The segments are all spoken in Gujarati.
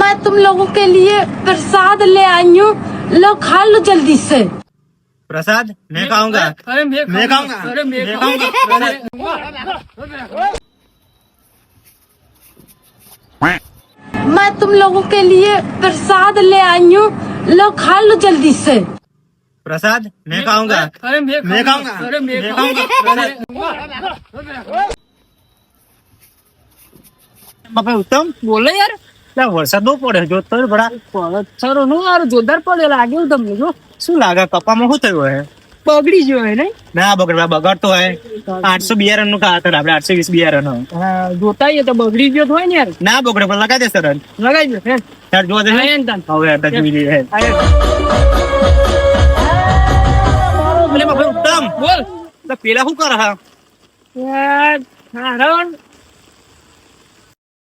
मैं तुम लोगों के लिए प्रसाद ले आई हूँ, लो खा लो जल्दी से। प्रसाद मैं खाऊंगा। अरे मैं खाऊंगा। अरे मैं मैं खाऊंगा। मैं तुम लोगों के लिए प्रसाद ले आई हूँ, लो खा लो जल्दी से। प्रसाद मैं खाऊंगा। अरे मैं खाऊंगा। अरे मैं मैं खाऊंगा। બાપા ઉત્તમ બોલો યાર ત્યાં વરસાદ બહુ પડે જો તો બડા સર નું યાર જોરદાર પડે લાગ્યું તમને જો શું લાગે કપામાં શું થયું હે બગડી ગયો હે નહીં ના બગડતો હે 800 બિયારણ નું ખાતર આપણે 820 બિયારણ હા જોતા આઈએ તો બગડી ગયો તો હોય ને યાર ના બગડે પણ લગાઈ દે સર લગાઈ દો હે સર જો દે આયે ને તાન હવે આ જોઈ લઈએ અરે બાપા ઉત્તમ બોલ તો પેલા શું કરે હા યાર હારણ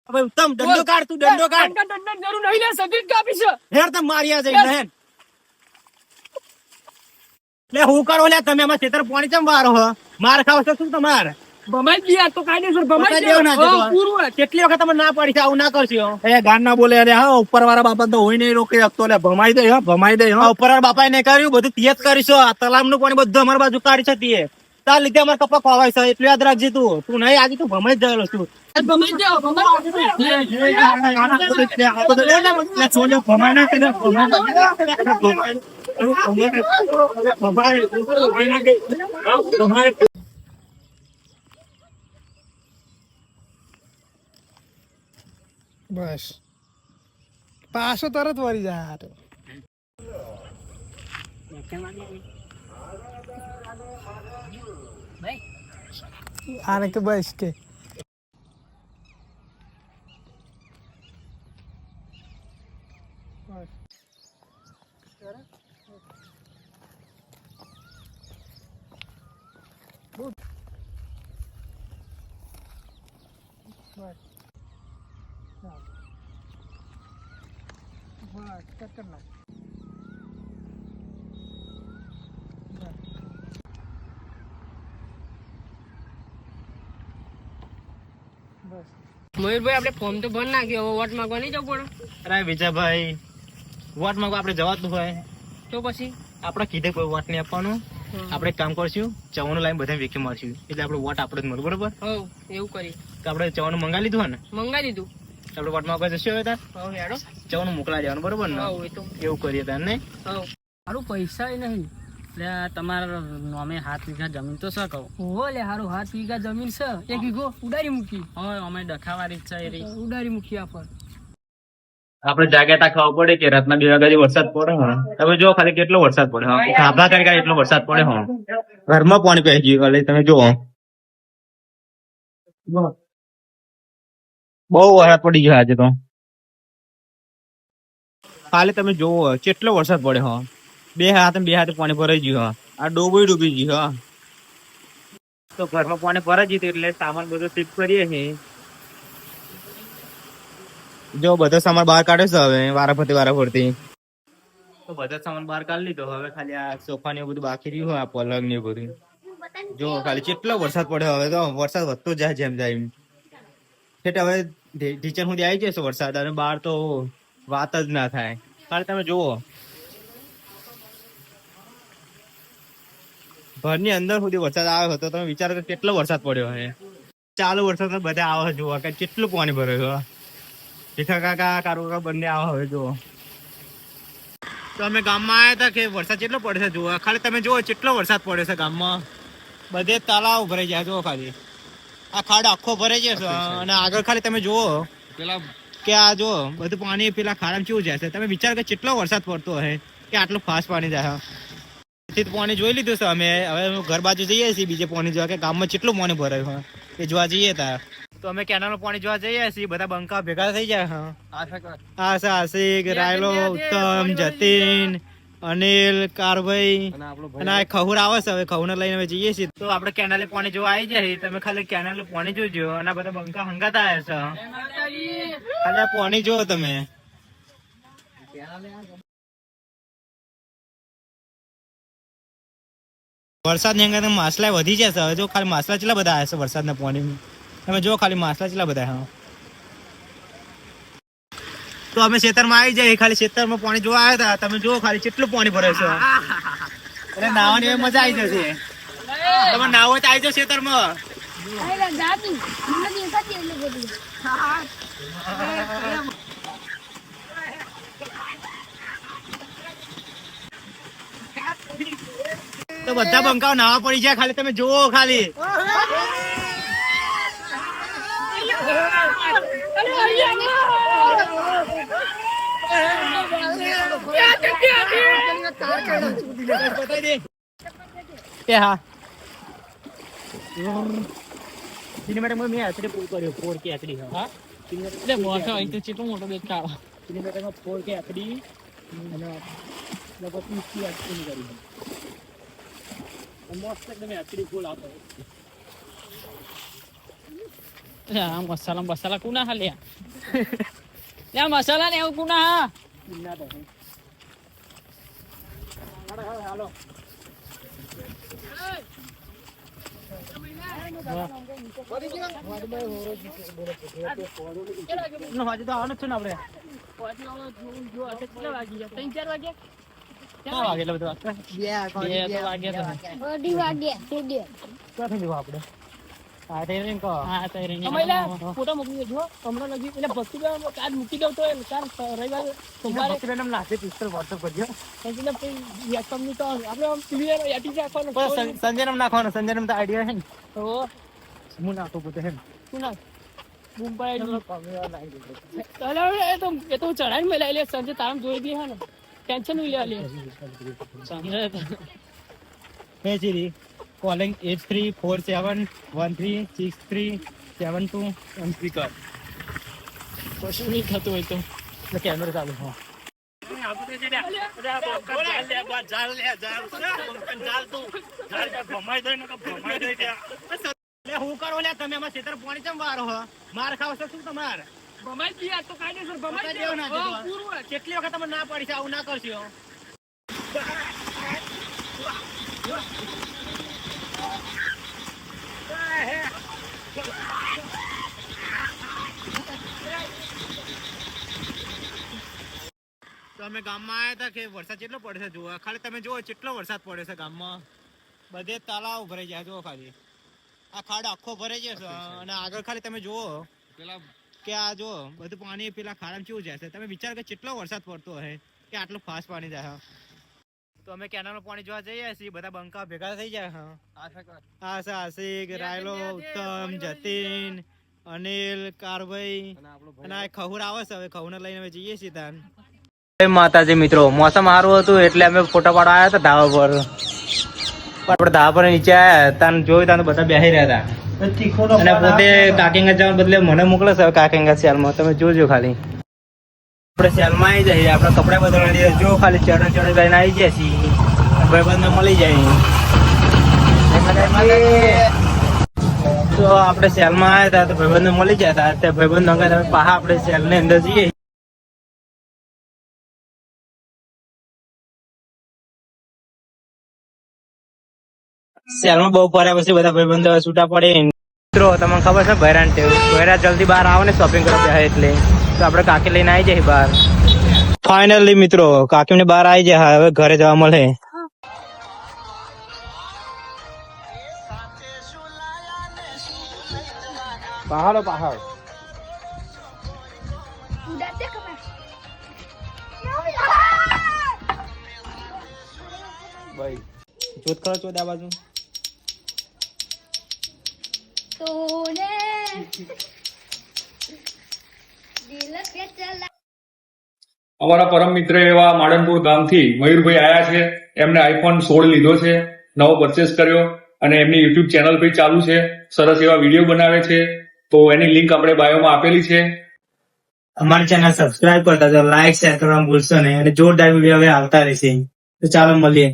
હવે ઉત્તમ દંડો કાઢ તું દંડો કાઢ દંડ જરૂર નહીં લે સગીર કાપી છે હેર તો માર્યા જઈને હે લે હું કરો લે તમે આમાં ખેતર પાણી ચમ વારો હો માર ખાવ છો શું તમાર ભમાઈ ગયા તો કાયદેસર ભમાઈ દેવ ના ગયા દેતો. પૂરું કેટલી વખત તમે ના પાડી છે આવું ના કરશો એ ગાન ના બોલે અરે હા ઉપર વાળા બાપા તો હોય નહીં રોકી શકતો એટલે ભમાઈ દે હા ભમાઈ દે હા ઉપર બાપા ને કર્યું બધું તિયત કરીશું આ તલામ નું પાણી બધું અમારી બાજુ કાઢી છે તિયે તાર લીધે અમારે કપા ખવાય છે એટલું યાદ રાખજે તું નહીં આજે તું ભમાઈ જ ગયેલો છું ભમાઈ જાઓ બસ પાછો તરત વળી જાય આને તો બસ કે મયુરભાઈ આપણે ફોર્મ તો ભર નાખ્યો હવે વોટ માંગવા નહીં જવું પડે અરે વિજયભાઈ વોટ માંગવા આપણે જવાતું હોય તો પછી આપણે કીધે કોઈ વોટ નહીં આપવાનું આપણે એક કામ કરશું ચવાનું લાઈન બધા વેકી મારશું એટલે આપણે વોટ આપણે જ મળે બરોબર હવ એવું કરી તો આપણે ચવાનું મંગાવી લીધું ને મંગાવી દીધું આપણે વોટ માંગવા જશું હવે તાર હવ હેડો ચવાનું મોકલાઈ દેવાનું બરોબર ને હવ એ તો એવું કરીએ તાર નહીં હવ હારું પૈસા નહીં એટલે તમારા નામે 7 વીઘા જમીન તો છે કહું ઓહો લે હારું 7 વીઘા જમીન છે 1 વીઘો ઉડારી મૂકી હોય અમે ડખાવાળી જ છે એ રહી. ઉડારી મૂકી આપણ આપણે જાગ્યા ખાવા પડે કે રાતના 2 વાગ્યાથી વરસાદ પડે હા તમે જો ખાલી કેટલો વરસાદ પડે હા ખાભા કરી એટલો વરસાદ પડે હા ઘરમાં પાણી પી ગયું એટલે તમે જુઓ બહુ વરસાદ પડી ગયો આજે તો ખાલી તમે જોવો કેટલો વરસાદ પડે હા બે હાથે પાણી ભરાઈ ગયું હા આ ડૂબી ગયું હા તો ઘરમાં પાણી ભરાઈ ગયું એટલે સામાન બધો શિફ્ટ કરીએ છીએ જો બધો સામાન બહાર કાઢ્યો છે હવે વારાફરતી તો બધો સામાન બહાર કાઢી લીધો હવે ખાલી આ સોફા ને એવું બધું બાકી રહ્યું આ પલંગ ને બધું જો ખાલી કેટલો વરસાદ પડ્યો હવે તો વરસાદ વધતો જાય જેમ જાય એમ એટલે હવે ટીચર સુધી આવી જશે વરસાદ અને બહાર તો વાત જ ના થાય ખાલી તમે જુઓ ઘરની અંદર સુધી વરસાદ આવ્યો હતો તમે વિચારો કે કેટલો વરસાદ પડ્યો હે ચાલુ વરસાદ બધા આવે જોવા કે કેટલું પાણી ભર્યું ભીખા કાકા કારો કાકા બંને આવો હવે જુઓ તો અમે ગામમાં આવ્યા હતા કે વરસાદ કેટલો પડે છે જુઓ ખાલી તમે જુઓ કેટલો વરસાદ પડે છે ગામમાં બધે તળાવ ભરાઈ જાય જુઓ ખાલી આ ખાડો આખો ભરાઈ જશે અને આગળ ખાલી તમે જુઓ પેલા કે આ જુઓ બધું પાણી પેલા ખાડામાં કેવું જાય છે તમે વિચાર કે કેટલો વરસાદ પડતો હશે કે આટલું ફાસ્ટ પાણી જાય પાણી જોઈ લીધું છે અમે હવે ઘર બાજુ જઈએ છીએ બીજે પાણી જોવા કે ગામમાં કેટલું પાણી ભરાયું હોય એ જોવા જઈએ ત્યાં તો અમે કેનાલનું પાણી જોવા જઈએ છીએ બધા બંકા ભેગા થઈ જાય આશિક રાયલો ઉત્તમ જતીન અનિલ કારભાઈ અને આ ખહુર આવે છે હવે ખહુર લઈને અમે જઈએ છીએ તો આપણે કેનાલે પાણી જોવા આવી જાય તમે ખાલી કેનાલે પાણી જોજો અને આ બધા બંકા હંગાતા આવ્યા છે ખાલી પાણી જોવો તમે વરસાદ ની અંગે માછલા વધી જશે હવે જો ખાલી માછલા કેટલા બધા આવ્યા છે વરસાદના પાણી તમે જો ખાલી માછલા કેટલા બધા હા તો અમે ખેતરમાં આવી જાય ખાલી ખેતરમાં પાણી જોવા આવ્યા હતા તમે જુઓ ખાલી કેટલું પાણી ભરે છે એટલે નાવાની એવી મજા આવી જશે તમે નાવો તો આવી જાવ ખેતરમાં તો બધા બંકાઓ નાવા પડી જાય ખાલી તમે જુઓ ખાલી હા સિનેમેટિક માં મેં આચરે પૂર કર્યો 4K HD હા એટલે મોટો હોય તો કેટલો મોટો દેખાવ સિનેમેટિક માં 4K HD અને લગભગ 30 HD કરી મસ્ત એકદમ HD ફૂલ આવતો આ મસાલા કુના હાલ્યા યા મસાલા ને એવું કુના હા હાલો હજી તો આવવાનું છે ને આપણે કેટલા વાગી ગયા 3-4 વાગ્યા કેટલા વાગે એટલે બધું આપણે હા ટ્રેનિંગ કહો હા તૈયારી અમાયલા ફોટો મોકલી દેજો હમણાં લગી એટલે ભક્તિ કાર્ડ મૂકી દઉં તો કાલ રવિવારે સોમવારે મેડમ નાખે પિસ્તોલ વોટ્સઅપ કરજો એટલે પછી કંપની તો આપણે આમ ક્લિયર યાટી રાખવાનું સંજયનમ નાખવાનો સંજયનમ તો આઈડિયા હે ને તો હું નાખું બધે હે શું ના મુંબઈ એ તો ચડાઈ મેં લઈ લે સંજય તારામ જોઈ દી હે ને ટેન્શન નહીં લે હે જીરી કોલિંગ 8347136372 ઓન સ્પીકર કશું નહીં થતું હોય તો એટલે કેમેરા ચાલુ હા હું કરો લે તમે અમારા ખેતર પાણી ચમ વારો હો માર ખાવ છો શું તમારે ભમાઈ દી આ તો કાયદેસર ભમાઈ દેવ ના દે દેવ. પૂરું કેટલી વખત તમે ના પાડી છે આવું ના કરશો તો અમે ગામમાં આવ્યા હતા કે વરસાદ કેટલો પડે છે જુઓ ખાલી તમે જુઓ કેટલો વરસાદ પડે છે ગામમાં બધે તળાવ ભરાઈ જાય જુઓ ખાલી આ ખાડો આખો ભરાઈ જશે અને આગળ ખાલી તમે જુઓ પેલા કે આ જો બધું પાણી પેલા ખાડામાં કેવું જાય છે તમે વિચાર કે કેટલો વરસાદ પડતો હશે કે આટલું ફાસ્ટ પાણી જાય તો અમે કેનાલમાં પાણી જોવા જઈએ છીએ બધા બંકા ભેગા થઈ જાય આશા આશિક રાયલો ઉત્તમ જતીન અનિલ કારભાઈ અને આ ખહુર આવે છે હવે ખહુને લઈને અમે જઈએ છીએ તાન માતાજી મિત્રો મોસમ સારું હતું એટલે અમે ફોટા પાડવા આવ્યા હતા ધાબા પર આપણે ધાબા પર નીચે આવ્યા તાન જોયું તાન બધા બેસી રહ્યા હતા અને પોતે કાકિંગા જવા બદલે મને મોકલે છે કાકિંગા સેલમાં તમે જોજો ખાલી આપણે સેલમાં આવી જઈએ આપણે કપડા બદલવા દઈએ જો ખાલી ચડે કરીને આવી જાય છીએ ભાઈબંધને મળી જાય તો આપણે સેલમાં આવ્યા હતા તો ભાઈબંધને મળી ગયા હતા તે ભાઈબંધ અંગે તમે પાહા આપણે સેલની અંદર જઈએ સેલમાં બહુ ફર્યા પછી બધા ભાઈબંધો છૂટા પડે મિત્રો તમને ખબર છે ભૈરાન ટેવ ભૈરા જલ્દી બહાર આવે ને શોપિંગ કરવા જાય એટલે તો આપણે કાકી લઈને આવી જાય બહાર ફાઇનલી મિત્રો કાકી ને બહાર આવી જાય હવે ઘરે જવા મળે પહાડો પહાડ ભાઈ જોત ખરો ચોદ આ બાજુ અમારા પરમ મિત્ર એવા માડનપુર ગામથી મયુરભાઈ આયા છે એમને iPhone 16 લીધો છે નવો પરચેસ કર્યો અને એમની YouTube ચેનલ પણ ચાલુ છે સરસ એવા વિડીયો બનાવે છે તો એની લિંક આપણે બાયોમાં આપેલી છે અમારી ચેનલ સબસ્ક્રાઇબ કરતા તો લાઈક શેર કરવાનું ભૂલશો નહીં અને જોરદાર વિડીયો હવે આવતા રહેશે તો ચાલો મળીએ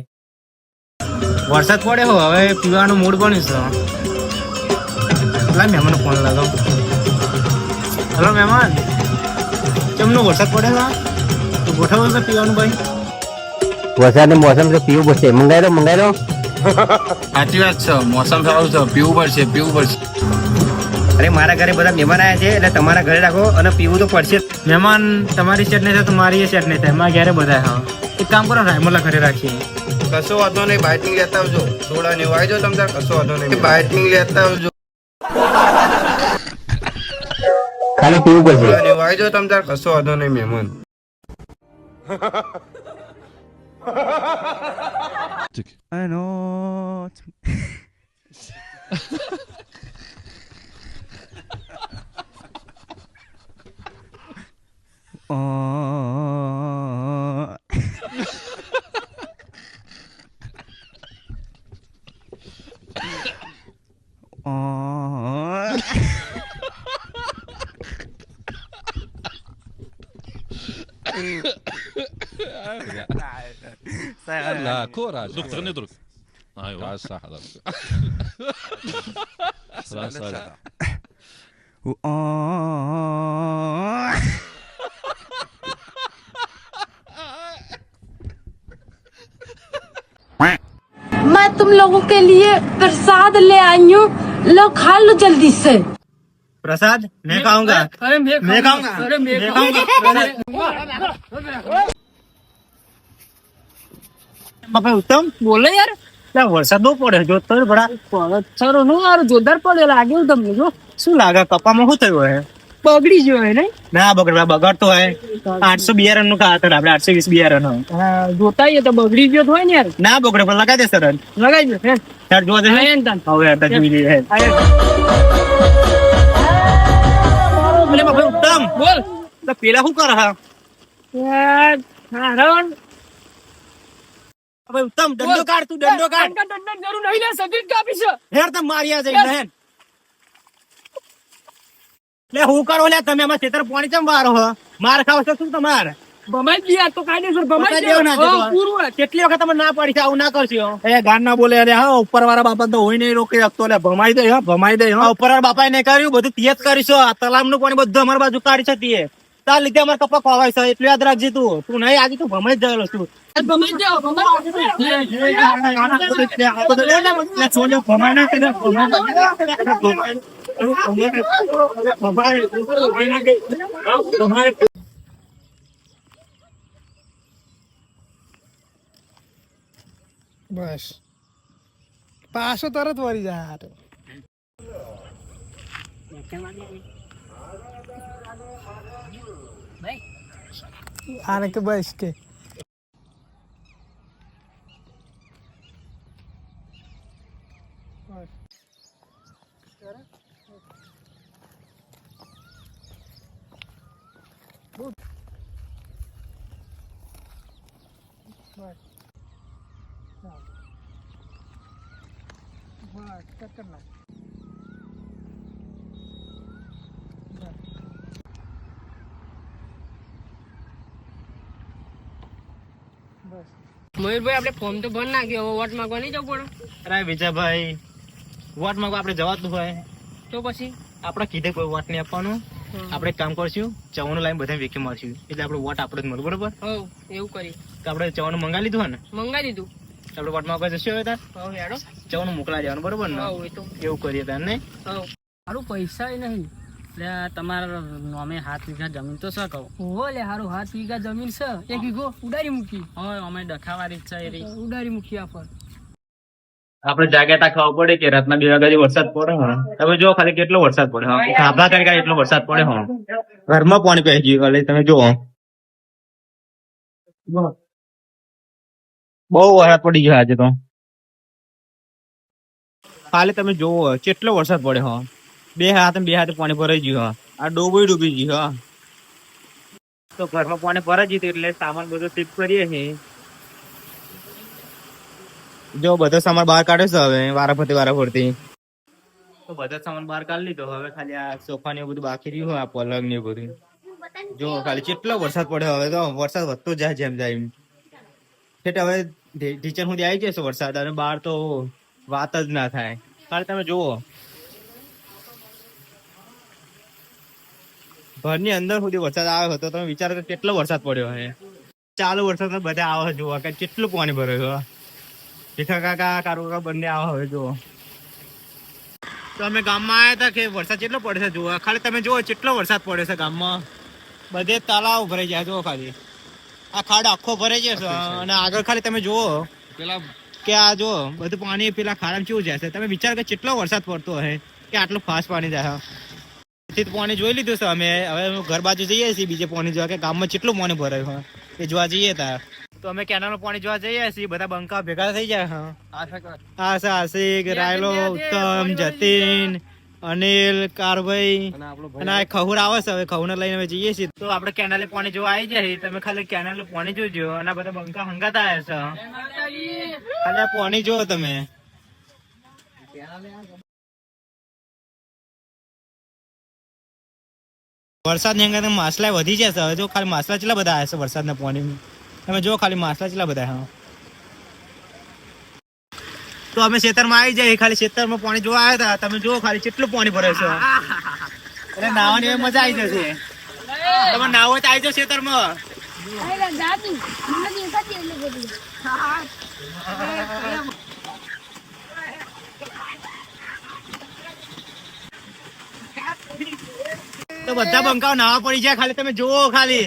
વરસાદ પડે હો હવે પીવાનું મૂડ બન્યું છે મહેમાન ફોન લગાવ હેલો મહેમાન કેમનો વરસાદ પડે છે તો ગોઠવો છે પીવાનું ભાઈ વરસાદની મોસમ છે પીવું પડશે મંગાઈ લો સાચી વાત છે મોસમ સારું છે પીવું પડશે અરે મારા ઘરે બધા મહેમાન આવ્યા છે એટલે તમારા ઘરે રાખો અને પીવું તો પડશે. મહેમાન તમારી સેટ નહીં થાય તો મારી સેટ નહીં થાય. મારા ઘરે બધા હા એક કામ કરો ને રાયમલા ઘરે રાખીએ. કશો વાંધો નહીં, બાઇટિંગ લેતા આવજો. સોડા ને વાઈ જો તમે તાર, કશો વાંધો નહીં, બાઇટિંગ લેતા આવજો. ખાલી પીવું પડશે. સોડા ને વાઈ જો તમે તાર, કશો વાંધો નહીં મહેમાન. I know. لا كورة دروك تغني دروك ايوا صح هذاك मैं तुम लोगों के लिए प्रसाद ले आई हूँ, लो खा लो जल्दी से. प्रसाद मैं खाऊंगा. अरे मैं खाऊंगा. अरे मैं मैं खाऊंगा. બાપા ઉત્તમ બોલે યાર. લા વરસાદ બહુ પડે જો તો બડા સરો નું યાર જોરદાર પડે લાગ્યું તમને જો. શું લાગે કપામાં શું થયું હે? બગડી ગયો હે નહીં. ના બગડતો હોય 800 બિયારણ નું ખાતર આપણે 820 બિયારણ હા જોતા આઈએ તો બગડી ગયો તો હોય ને યાર. ના બગડે પણ લગાઈ દે સરળ લગાઈ દો હે. તાર જોવા દે હા, એમ તાન. હવે આ જોઈ લે હે. અલે બાપા ઉત્તમ બોલ તો પેલા શું કરે હા? યાર હારણ હવે ઉત્તમ દંડો કાઢ તું દંડો કાઢ. દંડ જરૂર નહીં લે સગીર કાપી છે. હેર તમ માર્યા જઈને હેન લે હું કરો લે તમે આમાં ખેતર પાણી ચમ વારો હો માર ખાવ છો શું તમાર ભમાઈ ગયા તો કાયદેસર ભમાઈ દેવ ના ગયા. દેતો. હા, પૂરું હે. કેટલી વખત તમે ના પડી છે આવું ના કરશો. એ ગાન ના બોલે અરે હા ઉપર વાળા બાપા તો હોય નહીં રોકી શકતો લે ભમાઈ દે હા ભમાઈ દે હા ઉપર બાપા ને કર્યું બધું તિયત કરીશું. આ તલામ નું પાણી બધું અમારી બાજુ કાઢી છે તીએ તાર લીધે અમારે કપા ખવાય છે એટલું યાદ રાખજે તું નહીં આજે તું ભમાઈ જ ગયેલો છું. ભમાઈ જાઓ, ભમાઈ બસ પાછો તરત વળી જાય. આને કે બસ કે મયુરભાઈ આપણે ફોર્મ તો ભર નાખ્યો હવે વોટ માંગવા નહીં જવું પડે. અરે વિજયભાઈ વોટ માંગવા આપણે જવાતું હોય તો પછી આપણે કીધે કોઈ વોટ નહીં આપવાનું. આપણે એક કામ કરશું ચવાનું લાઈન બધા વેકી મારશું એટલે આપણે વોટ આપણે જ મળે બરોબર. હવ એવું કરી તો આપણે ચવાનું મંગાવી લીધું હોય ને મંગાઈ દીધું. આપણે વોટ માંગવા જશું હવે તાર હવ હેડો. ચવાનું મોકલા દેવાનું બરોબર ને. હવ એ તો એવું કરીએ તાર ને. હવ મારું પૈસા નહીં એટલે તમારા નામે 7 વીઘા જમીન તો છે કહું. ઓહો લે હારું 7 વીઘા જમીન છે. 1 વીઘો ઉડારી મૂકી. હોય અમે ડખાવાળી છે એ રહી. ઉડારી મૂકી આ પર. આપણે જાગ્યા ખાવા પડે કે રાતના 2 વાગ્યાથી વરસાદ પડે હા. તમે જો ખાલી કેટલો વરસાદ પડે હા ખાભા કરી એટલો વરસાદ પડે હા. ઘરમાં પાણી પી ગયું એટલે તમે જો બહુ વરસાદ પડી ગયો આજે તો. ખાલી તમે જોવો કેટલો વરસાદ પડે હા. બે હાથે પાણી ભરાઈ ગયું હા. આ ડૂબી ગયું હા. તો ઘરમાં પાણી ભરાઈ ગયું એટલે સામાન બધો શિફ્ટ કરીએ છીએ. જો બધો સામાન બહાર કાઢે છે હવે વારાફરતી તો બધો સામાન બહાર કાઢી લીધો. હવે ખાલી આ સોફા ને બધું બાકી રહ્યું આ પલંગ ને બધું. જો ખાલી કેટલો વરસાદ પડે હવે તો વરસાદ વધતો જાય જેમ જાય એમ. હવે ટીચર સુધી આવી જશે વરસાદ અને બહાર તો વાત જ ના થાય. ખાલી તમે જુઓ ઘરની અંદર સુધી વરસાદ આવ્યો હતો તમે વિચારો કે કેટલો વરસાદ પડ્યો હે. ચાલુ વરસાદ બધા આવે જુઓ કે કેટલું પાણી ભરાયું. ભીખા કાકા કારુ કાકા બંને આવા હવે જુઓ તો અમે ગામમાં આવ્યા હતા કે વરસાદ કેટલો પડે છે જુઓ ખાલી તમે જુઓ કેટલો વરસાદ પડે છે ગામમાં બધે તળાવ ભરાઈ જાય જુઓ ખાલી આ ખાડો આખો ભરાઈ જાય છે અને આગળ ખાલી તમે જુઓ પેલા કે આ જો બધું પાણી પેલા ખાડામાં કેવું જાય છે તમે વિચાર કે કેટલો વરસાદ પડતો હશે કે આટલું ફાસ્ટ પાણી જાય પાણી જોઈ લીધું છે અમે હવે ઘર બાજુ જઈએ છીએ બીજે પાણી જોવા કે ગામમાં કેટલું પાણી ભરાયું હોય એ જોવા જઈએ ત્યાં તો અમે કેનાલમાં પાણી જોવા જઈએ છીએ બધા બંકા ભેગા થઈ જાય આશા આશિક રાયલો ઉત્તમ જતીન અનિલ કારભાઈ અને આ ખહુર આવે છે હવે ખહુને લઈને અમે જઈએ છીએ તો આપણે કેનાલે પાણી જોવા આવી જાય તમે ખાલી કેનાલે પાણી જોજો અને બધા બંકા હંગાતા આવ્યા છે ખાલી પાણી જોવો તમે વરસાદ ની અંગર માછલા વધી જશે હવે જો ખાલી માછલા કેટલા બધા આવ્યા છે વરસાદના પાણી તમે જો ખાલી માછલા કેટલા બધા હા તો અમે ખેતરમાં આવી જાય ખાલી ખેતરમાં પાણી જોવા આવ્યા હતા તમે જો ખાલી કેટલું પાણી ભરે છે એટલે નાવાની મજા આવી જશે તમે નાવો તો આવી જાવ ખેતરમાં તો બધા બંકાઓ નાવા પડી જાય ખાલી તમે જુઓ ખાલી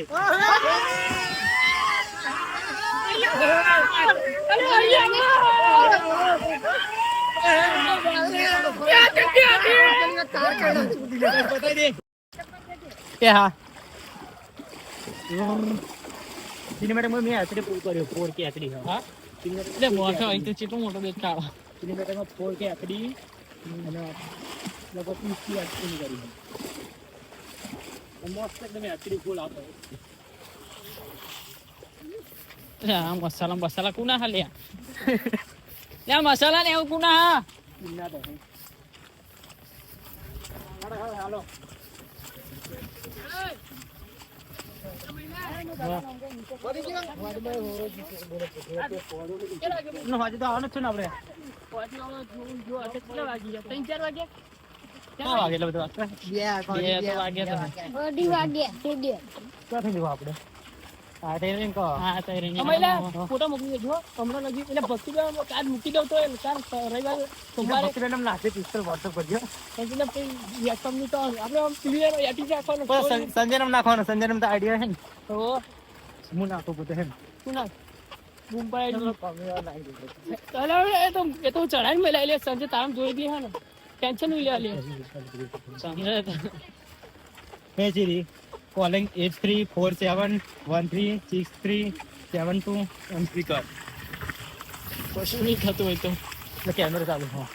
હા સિનેમેટિક માં મેં આતરે પૂર કર્યો 4K આતરી હા એટલે મોટો અહીં તો કેટલો મોટો દેખાડો સિનેમેટિક માં 4K આતરી અને લગભગ 30 આતરી કરી મસ્ત એકદમ આતરી ફૂલ આપો આ મસાલા કુના હાલ્યા લે મસાલા ને એવું કુના હા હાલો ફોટો મોકલી દેજો હમણાં લગી એટલે ભક્તિ કાર્ડ મૂકી દઉં તો રવિવાર સોમવારે કંપની તો આપણે સંજયનામ નાખવાનું સંજયનામ તો આઈડિયા છે ને તો હું નાખું પોતે હે શું ના મુંબઈ એ તો ચઢાઈ મેલા લે સંજય તારામ જોઈ દી હે ને ટેન્શન નહીં લે હે જીરી calling 8347136372 on speaker કશું નહીં થતું હોય તો એટલે કેમેરો ચાલુ હા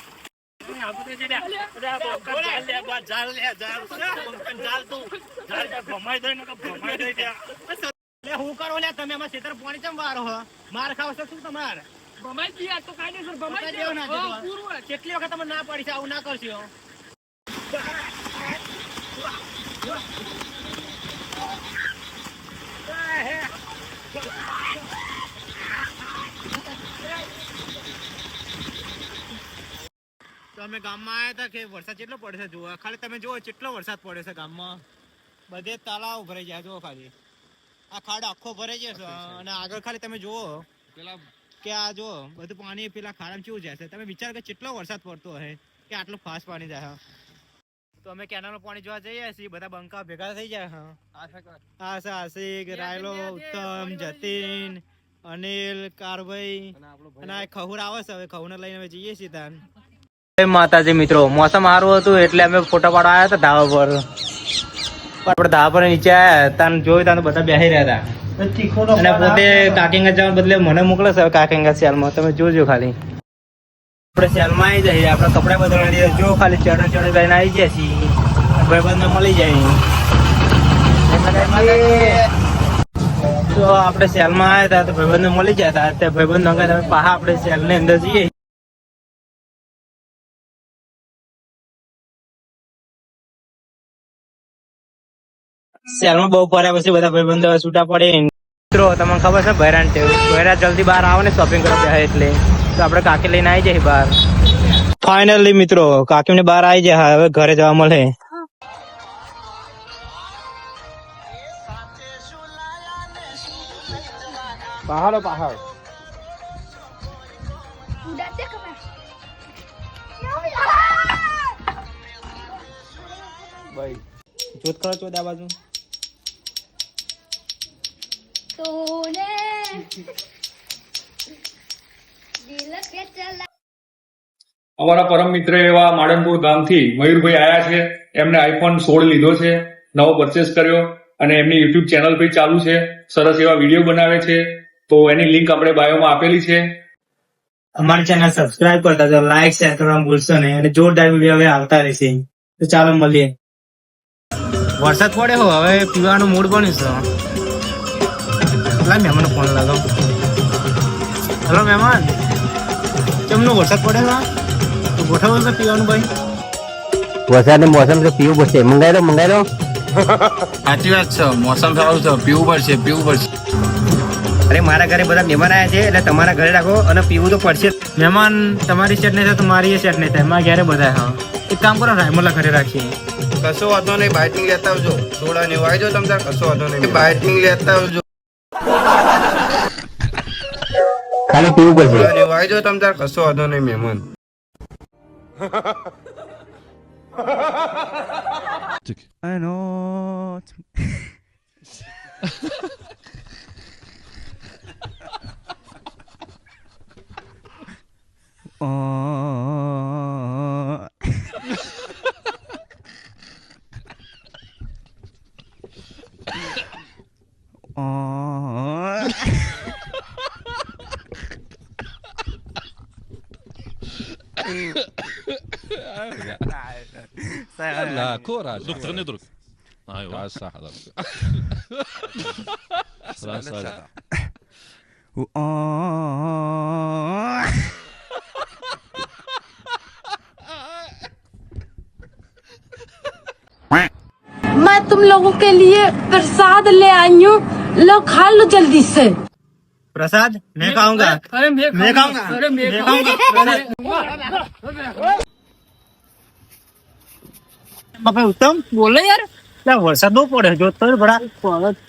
હું કરો લે તમે અમારા ખેતર પાણી ચમ વારો હો માર ખાવ છો શું તમારે ભમાઈ ગયા તો કાયદેસર ભમાઈ દેવ ના કેટલી વખત તમે ના પાડી છે આવું ના કરશો તો અમે ગામમાં આવ્યા હતા કે વરસાદ કેટલો પડે છે જુઓ ખાલી તમે જુઓ કેટલો વરસાદ પડે છે ગામમાં બધે તળાવ ભરાઈ જાય જુઓ ખાલી આ ખાડો આખો ભરાઈ જાય છે અને આગળ ખાલી તમે જુઓ પેલા કે આ જો બધું પાણી પેલા ખાડામાં કેવું જાય છે તમે વિચાર કે કેટલો વરસાદ પડતો હશે કે આટલું ફાસ્ટ પાણી જાય તો અમે કેનાલમાં પાણી જોવા જઈએ છીએ બધા બંકા ભેગા થઈ જાય હા આશા આશિક રાયલો ઉત્તમ જતીન અનિલ કારભાઈ અને આ ખહુર આવે છે હવે ખહુને લઈને અમે જઈએ છીએ ત્યાં માતાજી મિત્રો મોસમ સારું હતું એટલે અમે ફોટો પાડવા આવ્યા હતા ધાબા પર આપણે ધાબા પર નીચે આવ્યા ત્યાં જોયું ત્યાં બધા બેસી રહ્યા હતા અને પોતે કાકિંગા જવા બદલે મને મોકલે છે કાકિંગા સેલમાં તમે જોજો ખાલી આપણે સેલમાં આવી જઈએ આપણા કપડા બદલવા જો ખાલી ચડે લઈને આવી જાય છીએ ભાઈબંધને મળી જાય તો આપણે સેલમાં આવ્યા હતા તો ભાઈબંધને મળી ગયા હતા તે ભાઈબંધ અંગે પાહા આપણે સેલની અંદર જઈએ સેલમાં બહુ ફર્યા પછી બધા ભાઈબંધો છૂટા પડે મિત્રો તમને ખબર છે બહેરાન છે બહેરા જલ્દી બહાર આવે ને શોપિંગ કરવા જાય એટલે તો આપણે કાકી લઈને આવી જાય બહાર ફાઇનલી મિત્રો કાકીને બહાર આવી જાય હવે ઘરે જવા મળે પહાડો પહાડ જોત કરો ચોદ આ બાજુ અમારા પરમ મિત્ર એવા માડનપુર ગામથી મયુરભાઈ આયા છે. એમને આઈફોન 16 લીધો છે, નવો પરચેસ કર્યો અને એમની યુટ્યુબ ચેનલ પર ચાલુ છે. સરસ એવા વિડીયો બનાવે છે. તો એની લિંક આપણે બાયોમાં આપેલી છે. અમારી ચેનલ સબસ્ક્રાઇબ કરતા જાઓ, લાઈક શેર કરવાનું ભૂલશો નહીં અને જોરદાર વિડીયો હવે આવતા રહેશે. તો ચાલો મળીએ. વરસાદ પડે હો, હવે પીવાનું મૂડ બન્યું છે. લાય મહેમાન ફોન લગાવ. હેલો મહેમાન, કેમનો વરસાદ પડે છે? તો ગોઠવો છે પીવાનું ભાઈ. વરસાદની મોસમ છે, પીવું પડશે. મંગાઈ લો. સાચી વાત છે, મોસમ સારું છે, પીવું પડશે. અરે મારા ઘરે બધા મહેમાન આવ્યા છે એટલે તમારા ઘરે રાખો અને પીવું તો પડશે. મહેમાન તમારી સેટ નહીં થાય તો મારી એ સેટ નહીં થાય. મારા ઘરે બધા હા, એક કામ કરો, રાયમોલા ઘરે રાખીએ. કશો વાંધો નહીં, બાઇટિંગ લેતા આવજો. સોડા ને વાઈ જો તમે કશો વાંધો નહીં, બાઇટિંગ લેતા આવજો. ખાલી પીવું પડશે. સોડા ને વાઈ જો તમે કશો વાંધો નહીં મહેમાન. لا كورة دكتور ندرك ايوه صح मैं तुम लोगों के लिए प्रसाद ले आई हूँ, लो खा लो जल्दी से. प्रसाद मैं खाऊंगा. अरे मैं खाऊंगा. अरे मैं બાપા ઉત્તમ બોલે યાર, વરસાદ બહુ પડે જો તો બડા.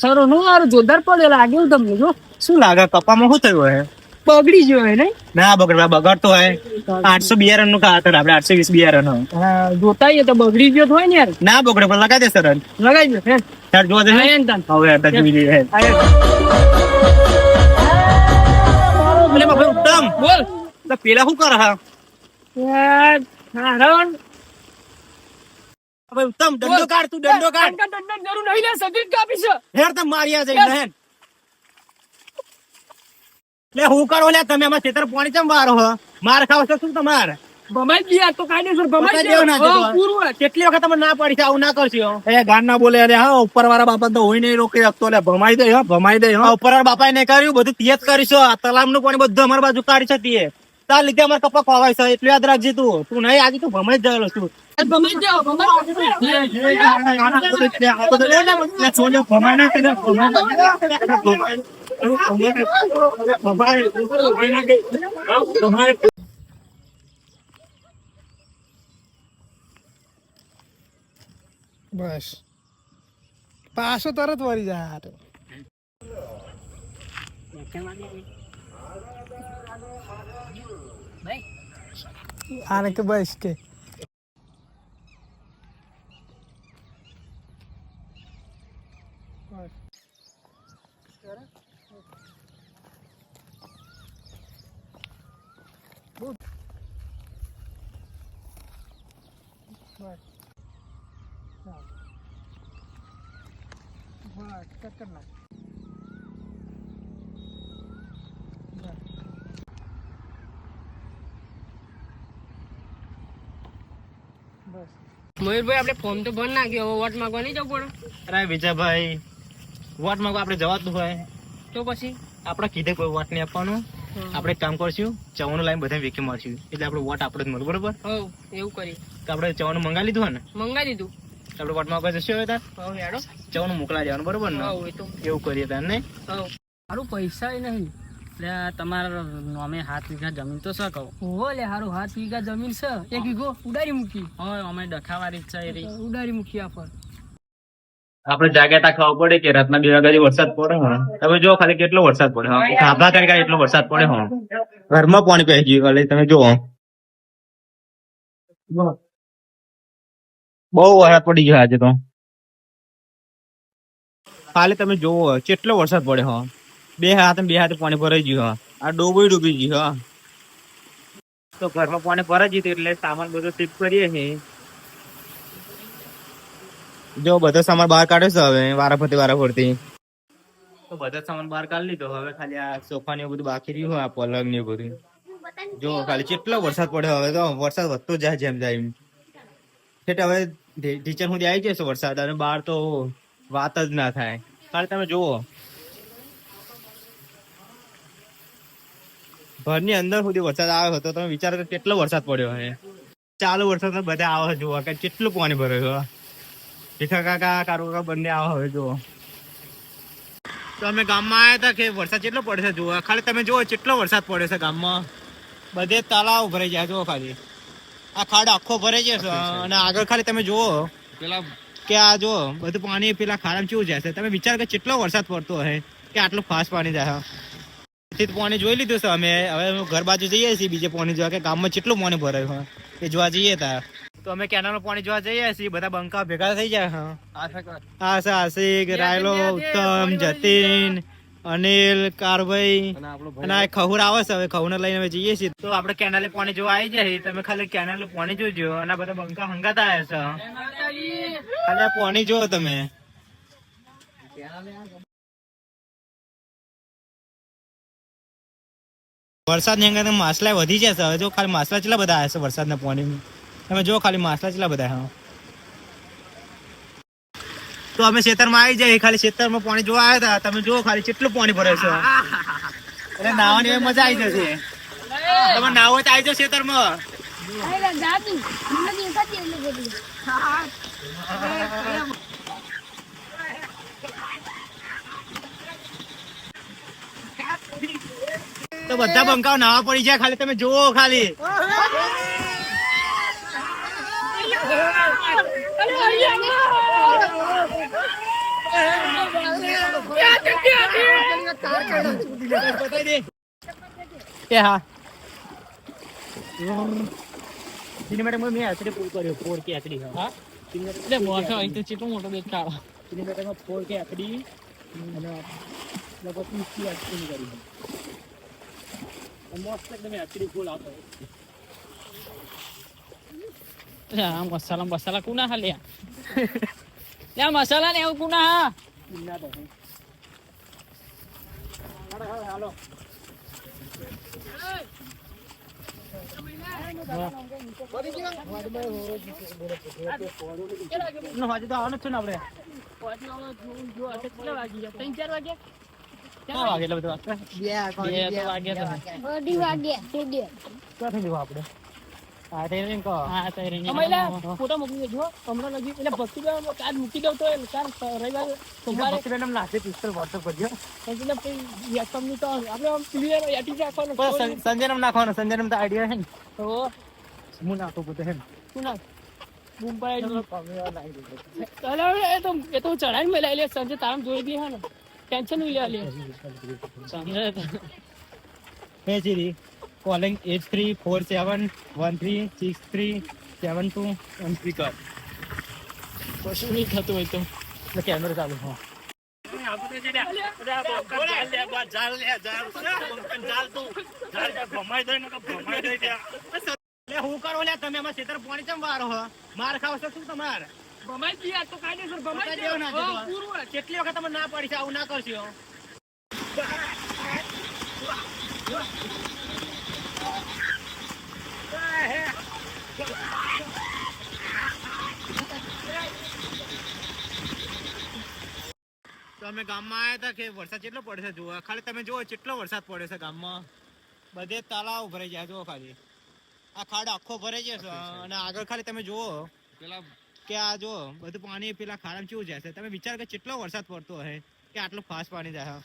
સરો નું યાર જોરદાર પડે લાગ્યું તમને. જો શું લાગે કપામાં શું થયું હે? બગડી ગયો હે નહીં? ના બગડતો હે. 800 બિયારણ નું ખાતર આપણે 820 બિયારણ. જોતા તો બગડી ગયો હોય ને યાર. ના બગડે પણ લગાઈ દે સરળ. લગાઈ દે ચાલ જોવા દે. હવે જોઈ લઈએ. અરે બાપા ઉત્તમ બોલ. પેલા શું કરે હા? યાર હારણ હવે ઉત્તમ દંડો કાઢ, તું દંડો કાઢ. દંડ જરૂર નહીં લે, સગીર કાપી છે. હેર તમે માર્યા જઈને હેન લે હું કરો લે તમે આમાં ખેતર પાણી ચમ વારો હો? માર ખાવ છો શું તમારે? ભમાઈ ગયા તો કાયદેસર ભમાઈ દેવ ના ગયા. દેતો. પૂરું કેટલી વખત તમે ના પડી છે આવું ના કરશો? એ ગાન ના બોલે. અરે હા, ઉપર વાળા બાપા તો હોય નહીં રોકી શકતો. એટલે ભમાઈ દે. હા, ભમાઈ દે. હા, ઉપર બાપાએ નહીં કર્યું, બધું તિયત કરીશું. આ તલાવનું પાણી બધું અમારી બાજુ કાઢી છે તીએ. તાર લીધે અમારે કપા ખવાય છે એટલું યાદ રાખજે. તું નહીં આજે તું ભમાઈ જ ગયેલો છું. ભમાઈ જાઓ, ભમાઈ બસ પાછો તરત વળી જાય. આને કે બસ કે મયુરભાઈ આપણે ફોર્મ તો ભર નાખ્યો, હવે વોટ માંગવા નહીં જવું પડે? અરે વિજયભાઈ વોટ માંગવા આપણે જવાતું હોય તો પછી આપણે કીધે કોઈ વોટ નહીં આપવાનું. આપણે એક કામ કરશું, ચવાનું લાઈન બધા વેકી મારશું એટલે આપણે વોટ આપણે જ મળે. બરોબર? હવ એવું કરી તો આપણે ચવાનું મંગાવી લીધું હોય ને? મંગાવી દીધું. આપણે વોટ માંગવા જશું હવે તાર હવ હેડો. ચવાનું મોકલા દેવાનું. બરોબર ને? હવ એ તો એવું કરીએ તાર ને. હવ સારું પૈસા નહીં એટલે તમારા નામે 7 વીઘા જમીન તો શું કહું? ઓહો લે હારું 7 વીઘા જમીન છે, 1 વીઘો ઉડારી મૂકી. હોય અમે ડખાવાળી ઈચ્છા એ રહી. ઉડારી મૂકી આ પર. આપણે જાગ્યા ખાવા પડે કે રાતના 2 વાગ્યાથી વરસાદ પડે. હા તમે જો ખાલી કેટલો વરસાદ પડે. હા ખાભા કરી એટલો વરસાદ પડે. હા ઘરમાં પાણી પહી ગયું. તમે જો બહુ વરસાદ પડી ગયો આજે તો. કાલે તમે જોવો કેટલો વરસાદ પડ્યો હો. બે હાથે પાણી ભરાઈ ગયું હો. આ ડૂબી ગયું હો. તો ઘરમાં પાણી ભરાઈ ગયું એટલે સામાન બધો શિફ્ટ કરીએ છીએ. જો બધો સામાન બહાર કાઢ્યો છે હવે વારાફરતી. તો બધા સામાન બહાર કાઢી લીધો. હવે ખાલી આ સોફા ને બધું બાકી રહ્યું હોય, આ પલંગ ને બધું. જો ખાલી કેટલો વરસાદ પડ્યો. હવે તો વરસાદ વધતો જાય જેમ જાય. હવે ટીચર સુધી આવી જશે વરસાદ અને બહાર તો વાત જ ના થાય. કાલે તમે જુઓ ઘરની અંદર સુધી વરસાદ આવ્યો હતો. તમે વિચારો કે કેટલો વરસાદ પડ્યો હે. ચાલુ વરસાદ બધા આવે જુઓ કે કેટલું પાણી ભર્યું. ભીખા કાકા કારો કાકા બંને આવે હવે જુઓ. તો અમે ગામમાં આવ્યા હતા કે વરસાદ કેટલો પડે છે જુઓ. ખાલી તમે જુઓ કેટલો વરસાદ પડે છે ગામમાં. બધે તળાવ ભરાઈ જાય જુઓ. ખાલી આ ખાડો આખો ભરાઈ જશે અને આગળ ખાલી તમે જુઓ પેલા કે આ જો બધું પાણી પેલા ખાડામાં કેવું જાય છે. તમે વિચાર કે કેટલો વરસાદ પડતો હશે કે આટલું ફાસ્ટ પાણી જાય. પાણી જોઈ લીધું છે અમે. હવે ઘર બાજુ જઈએ છીએ બીજે પાણી જોવા કે ગામમાં કેટલું પાણી ભરાયું હોય એ જોવા જઈએ ત્યાં. તો અમે કેનાલનું પાણી જોવા જઈએ છીએ. બધા બંકા ભેગા થઈ જાય. આશિક, રાયલો, ઉત્તમ, જતીન, અનિલ, કારભાઈ અને આ ખહુર આવે છે. હવે ખહુર લઈને અમે જઈએ છીએ. તો આપણે કેનાલે પાણી જોવા આવી જાય. તમે ખાલી કેનાલનું પાણી જોજો અને બધા બંકા હંગાતા આવ્યા છે. ખાલી આ પાણી જોવો તમે. વરસાદ ની અંગે માછલા વધી જશે. હવે જો ખાલી માછલા કેટલા બધા આવ્યા છે વરસાદના પાણી. તમે જો ખાલી માછલા કેટલા બધા. હા તો અમે ખેતરમાં આવી જાય. ખાલી ખેતરમાં પાણી જોવા આવ્યા હતા. તમે જો ખાલી કેટલું પાણી ભરે છે. એટલે નાવાની મજા આવી જશે. તમે નાવો તો આવી જાવ ખેતરમાં. તો બધા બંકાઓ નાવા પડી જાય. ખાલી તમે જુઓ ખાલી. હા સિનેમેટિક મેં આચડી પૂર કર્યો. 4K આચડી. હા એટલે મોટો અહીં તો ચેટલો મોટો દેખાડો. સિનેમેટિકમાં 4K આચડી અને લગભગ 30 આચડી કરી. મસ્ત એકદમ આચડી ફૂલ આવતો. મસાલા કુના હા લે મસાલા ને એવું કુના હા. હાલો ફોટો મોકલી દેજો હમણાં લગી એટલે ભક્તિ કાર્ડ મૂકી દઉં તો રવિવાર સોમવારે પિસ્તોલ વોટ્સઅપ કરજો. સંજય નાખવાનો. સંજય તો આઈડિયા હે ને. તો હું નાખું પોતે હે ને. શું ના મુંબઈ એ તો ચઢાઈ મેં લઈ લે. સંજય તારામ જોઈ દી હે ને ટેન્શન નહીં લે. Calling 834713637213 કર. કશું નહીં થતું હોય તો કેમેરો ચાલુ. હા હું કરો લે તમે એમાં ખેતર પાણી ચમ વારો હો. માર ખાવ છો શું તમારે? કેટલી વખત તમે ના પાડી છે આવું ના કરશો. તો અમે ગામમાં આવ્યા હતા કે વરસાદ કેટલો પડે છે જુઓ. ખાલી તમે જુઓ કેટલો વરસાદ પડે છે ગામમાં. બધે તળાવ ભરાઈ જાય જુઓ. ખાલી આ ખાડો આખો ભરાઈ જશે અને આગળ ખાલી તમે જુઓ પેલા કે આ જો બધું પાણી પેલા ખાડામાં કેવું જાય છે. તમે વિચાર કે કેટલો વરસાદ પડતો હશે કે આટલું ફાસ્ટ પાણી જાય.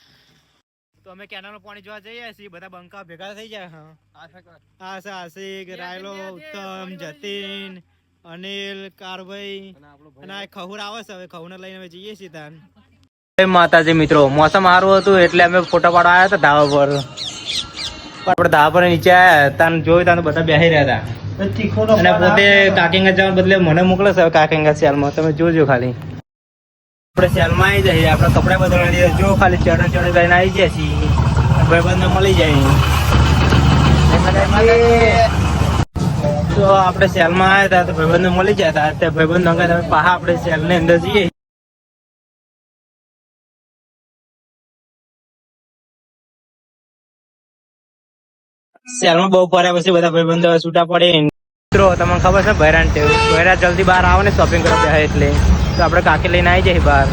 તો અમે કેનાલનું પાણી જોવા જઈએ છીએ. બધા બંકા ભેગા થઈ જાય. આશિક, રાયલો, ઉત્તમ, જતીન, અનિલ, કારભાઈ અને આ ખહુર આવે છે. હવે ખહુર લઈને અમે જઈએ છીએ ત્યાં. જય માતાજી મિત્રો. મોસમ સારું હતું એટલે અમે ફોટો પાડવા આવ્યા હતા ધાબા પર. આપણે ધાબા પર નીચે આવ્યા ત્યાં જોયું ત્યાં બધા બેસી રહ્યા હતા. અને પોતે કાકિંગા જવા બદલે મને મોકલે છે કાકિંગા સેલમાં. તમે જોજો ખાલી આપણે સેલમાં આવી જઈએ, આપણે કપડા બદલવા જો ખાલી ચડે ચડે લઈને આવી જાય છીએ, ભાઈબંધને મળી જાય. તો આપણે સેલમાં આવ્યા હતા તો ભાઈબંધને મળી ગયા હતા. તે ભાઈબંધ અંગે તમે પાહા આપણે સેલની અંદર જઈએ. સેલમાં બહુ ફર્યા પછી બધા ભાઈબંધો છૂટા પડે. મિત્રો તમને ખબર છે બહેરાન જલ્દી બહાર આવે ને શોપિંગ કરવા બેસે એટલે, તો આપણે કાકી લઈને આવી જાય બહાર.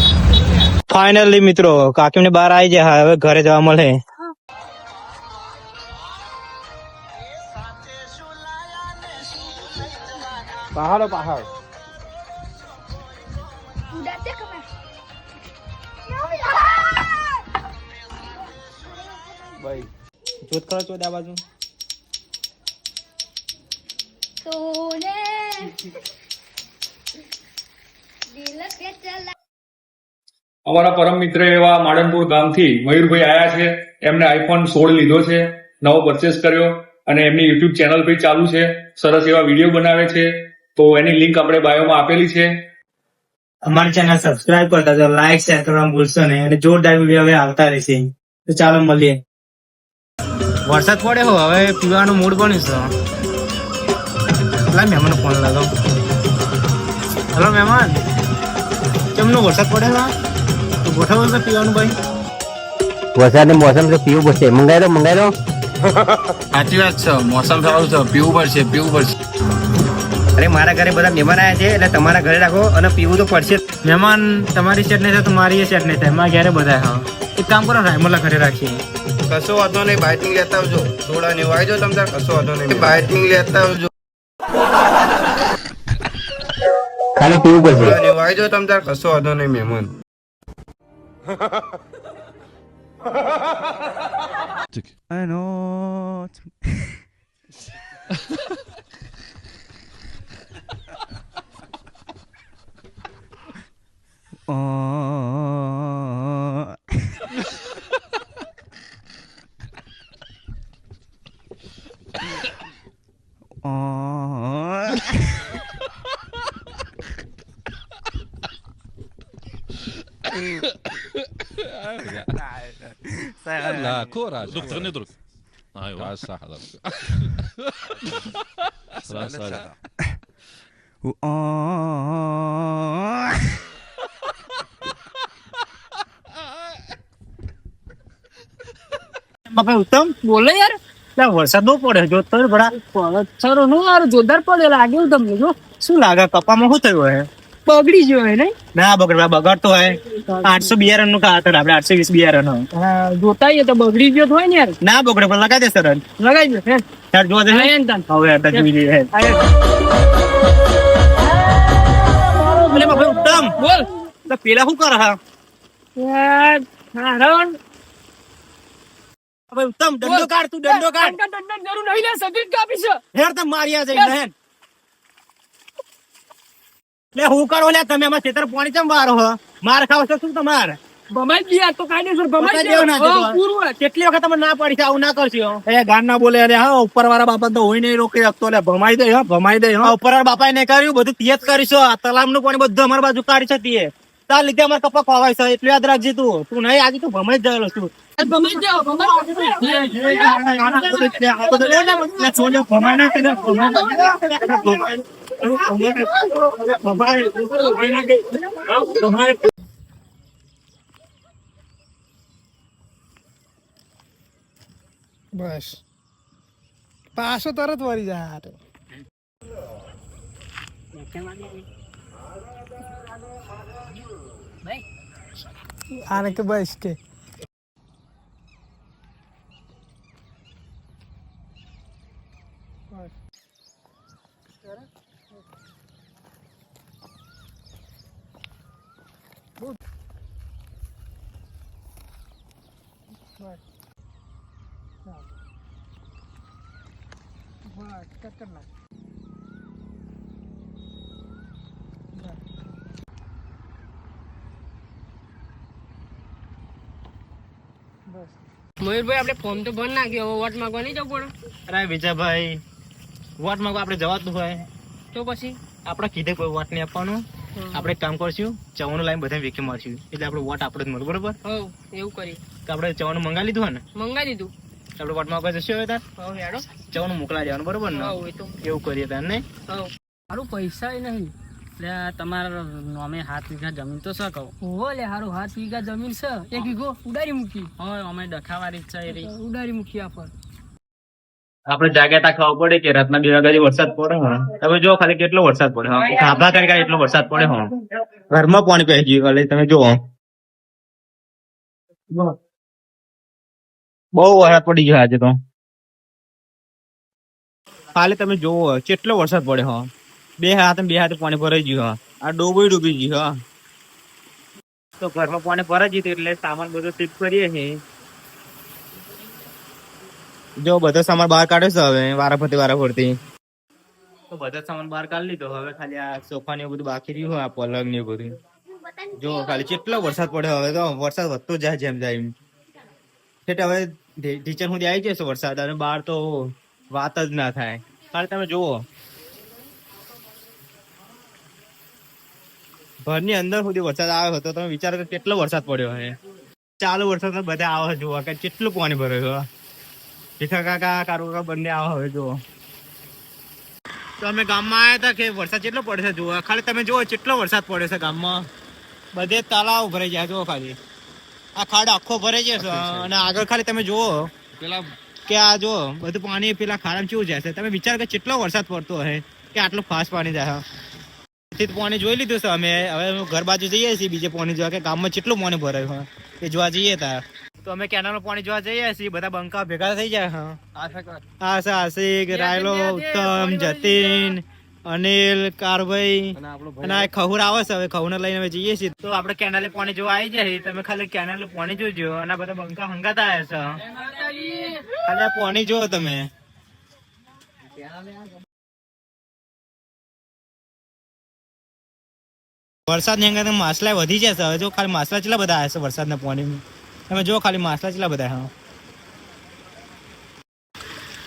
ફાઇનલી મિત્રો કાકી ને બહાર આવી જાય, હવે ઘરે જવા મળે. પહાડો પહાડ ભાઈ જોત કરો ચોદ આ બાજુ. અમારા પરમ મિત્ર એવા માડનપુર ગામથી મયુરભાઈ આયા છે. એમને આઈફોન 16 લીધો છે, નવો પરચેસ કર્યો અને એમની યુટ્યુબ ચેનલ પણ ચાલુ છે. સરસ એવા વિડીયો બનાવે છે, તો એની લિંક આપણે બાયોમાં આપેલી છે. અમારી ચેનલ સબસ્ક્રાઇબ કરતા તો લાઈક શેર કરવાનું ભૂલશો નહીં, અને જોરદાર વિડીયો હવે આવતા રહેશે. તો ચાલો મળીએ. વરસાદ પડે હો, હવે પીવાનું મૂડ બન્યું છે. મહેમાન ફોન લાગો. હેલો મહેમાન, કેમનો વરસાદ પડે તો ગોઠવો છે પીવાનું ભાઈ? વરસાદની મોસમ છે, પીવું પડશે. મંગાઈ લો સાચી વાત છે, મોસમ સારું છે, પીવું પડશે. અરે મારા ઘરે બધા મહેમાન આવ્યા છે, એટલે તમારા ઘરે રાખો અને પીવું તો પડશે. મહેમાન તમારી સેટ નહીં થાય તો મારી સેટ નહીં થાય. મારા ઘરે બધા હા, એક કામ કરો રાયમલા ઘરે રાખીએ. કશો વાંધો નહીં, બાઇટિંગ લેતા આવજો. સોડા ને વાયજો તમ તાર, કશો વાંધો નહીં, બાઇટિંગ લેતા આવજો. ખાલી પીવું પડશે. સોડા ને વાયજો તમ તાર, કશો વાંધો નહીં મહેમાન. I know. لا كورة دكتور ندرك ايوه صح બાપા ઉત્તમ બોલે યાર, વરસાદ બહુ પડે જો તો સરો નું યાર જોરદાર પડે લાગ્યું તમને. જો શું લાગે કપામાં શું થયું હે? બગડી ગયો હે નહીં? ના બગડતો હોય. 800 બિયારણ નું ખાતર આપણે 820 બિયારણ જોતા તો બગડી ગયો હોય ને યાર. ના બગડે પણ લગાઈ દે સરળ લગાઈ દો હે યાર. જોવા દે હવે જોઈ લઈએ. ઉત્તમ બોલ તો પેલા શું કરે હા? યાર હારણ હવે ઉત્તમ દંડો કાઢ, તું દંડો કાઢ. દંડ જરૂર નહીં લે, સગીર કાપી છે. હેર તમે માર્યા જઈને હેર લે હું કરો લે તમે આમાં ખેતર પાણી કેમ વારો હો? માર ખાવ છો શું તમારે? ભમાઈ ગયા તો કાયદેસર ભમાઈ દેવ ના ગયા. દેતો. પૂરું કેટલી વખત તમે ના પડી છે આવું ના કરશો? એ ગાન ના બોલે અરે હા, ઉપર વાળા બાપા તો હોય નહીં રોકી શકતો. ભમાઈ દે હા, ભમાઈ દે હા. ઉપર બાપા ને કર્યું બધું તિયત કરીશું. આ તલામ નું પાણી બધું અમારી બાજુ કાઢી છે તીએ. તાર લીધે અમારે કપા ખવાય છે, એટલું યાદ રાખજે. તું નહીં આજે તું ભમાઈ જ ગયેલો છું. ભમાઈ જાઓ, બસ પાછો તરત વળી જાય. આને કે બસ કે મયુરભાઈ આપણે ફોર્મ તો ભરી નાખ્યો, હવે વોટ માંગવા નહીં જવું પડે? અરે વિજયભાઈ વોટ માંગવા આપણે જવાતું હોય તો પછી આપણે કીધે કોઈ વોટ નહીં આપવાનું. આપણે એક કામ કરશું, ચવાનું લાઈન બધા વેકી મારશું, એટલે આપણે વોટ આપણે જ મળે. બરોબર? હવ એવું કરી તો આપણે ચવાનું મંગાવી લીધું હોય ને, મંગાઈ દીધું. આપણે વોટ માંગવા જશું હવે તાર હવ હેડો. ચવાનું મોકલાઈ દેવાનું. બરોબર ને? હવ એ તો એવું કરીએ તાર ને. હવ મારું પૈસા નહીં એટલે તમારા નામે 7 વીઘા જમીન તો શું કહું? ઓહો લે હારું 7 વીઘા જમીન છે, 1 વીઘો ઉડારી મૂકી. હોય અમે ડખાવાળી છે એ રહી. ઉડારી મૂકી આપણ. આપણે જાગ્યા ખાવા પડે કે રાતના 2 વાગ્યાથી વરસાદ પડે. હા તમે જો ખાલી કેટલો વરસાદ પડે. હા ખાભા કરી એટલો વરસાદ પડે. હા ઘરમાં પાણી પી ગયું. એટલે તમે જુઓ બહુ વરસાદ પડી ગયો આજે તો. ખાલી તમે જોવો કેટલો વરસાદ પડે. હા બે હાથે પાણી ભરાઈ ગયું. હા આ ડૂબી ગયું. હા તો ઘરમાં પાણી ભરાઈ ગયું એટલે સામાન બધો શિફ્ટ કરીએ છીએ. જો બધો સામાન બહાર કાઢે છે હવે વારાફરતી. તો બધા સામાન બહાર કાઢી લીધો. હવે ખાલી આ સોફા ને એવું બધું બાકી રહ્યું હોય, આ પલંગ ને એવું બધું. જો ખાલી કેટલો વરસાદ પડે. હવે તો વરસાદ વધતો જાય જેમ જાય એમ. હવે ટીચર સુધી આવી જશે વરસાદ, અને બહાર તો વાત જ ના થાય. ખાલી તમે જુઓ ઘરની અંદર સુધી વરસાદ આવ્યો હતો. તમે વિચારો કે કેટલો વરસાદ પડ્યો હે. ચાલુ વરસાદ બધા આવે જુઓ કે કેટલું પાણી ભરાયું. ભીખા કાકા કારુ કાકા બંને આવે હવે જુઓ. તો અમે ગામમાં આવ્યા હતા કે વરસાદ કેટલો પડે છે જુઓ. ખાલી તમે જુઓ કેટલો વરસાદ પડે છે ગામમાં. બધે તળાવ ભરાઈ જાય જુઓ. ખાલી આ ખાડો આખો ભરાઈ જાય છે. અને આગળ ખાલી તમે જુઓ પેલા કે આ જો બધું પાણી પેલા ખાડામાં કેવું જાય છે. તમે વિચાર કે કેટલો વરસાદ પડતો હશે કે આટલું ફાસ્ટ પાણી જાય. પાણી જોઈ લીધું છે અમે. હવે ઘર બાજુ જઈએ છીએ બીજે પાણી જોવા કે ગામમાં કેટલું પાણી ભરાયું હોય એ જોવા જઈએ ત્યાં. તો અમે કેનાલમાં પાણી જોવા જઈએ છીએ. બધા બંકા ભેગા થઈ જાય. આશિક, રાયલો, ઉત્તમ, જતીન, અનિલ, કારભાઈ અને આ ખહુર આવે છે. હવે ખહુર લઈને અમે જઈએ છીએ. તો આપણે કેનાલે પાણી જોવા આવી જાય. તમે ખાલી કેનાલે પાણી જોજો. અને બધા બંકા હંગાતા આવ્યા છે. ખાલી આ પાણી જુઓ તમે. વરસાદ ની અંગર માછલા વધી જશે. હવે જો ખાલી માછલા કેટલા બધા આવ્યા છે વરસાદના પાણી. તમે જો ખાલી માછલા કેટલા બધા. હા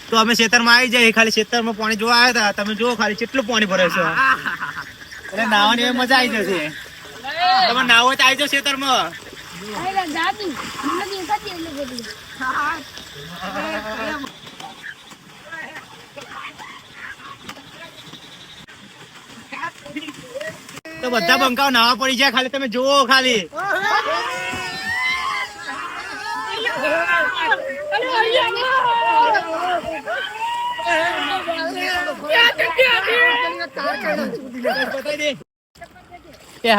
તો અમે ખેતરમાં આવી જાય. ખાલી ખેતરમાં પાણી જોવા આવ્યા હતા. તમે જો ખાલી કેટલું પાણી ભરે છે. એટલે નાવાની મજા આવી જશે. તમે નાવો તો આવી જાવ ખેતરમાં. તો બધા બંકાઓ નાવા પડી જાય. ખાલી તમે જુઓ ખાલી.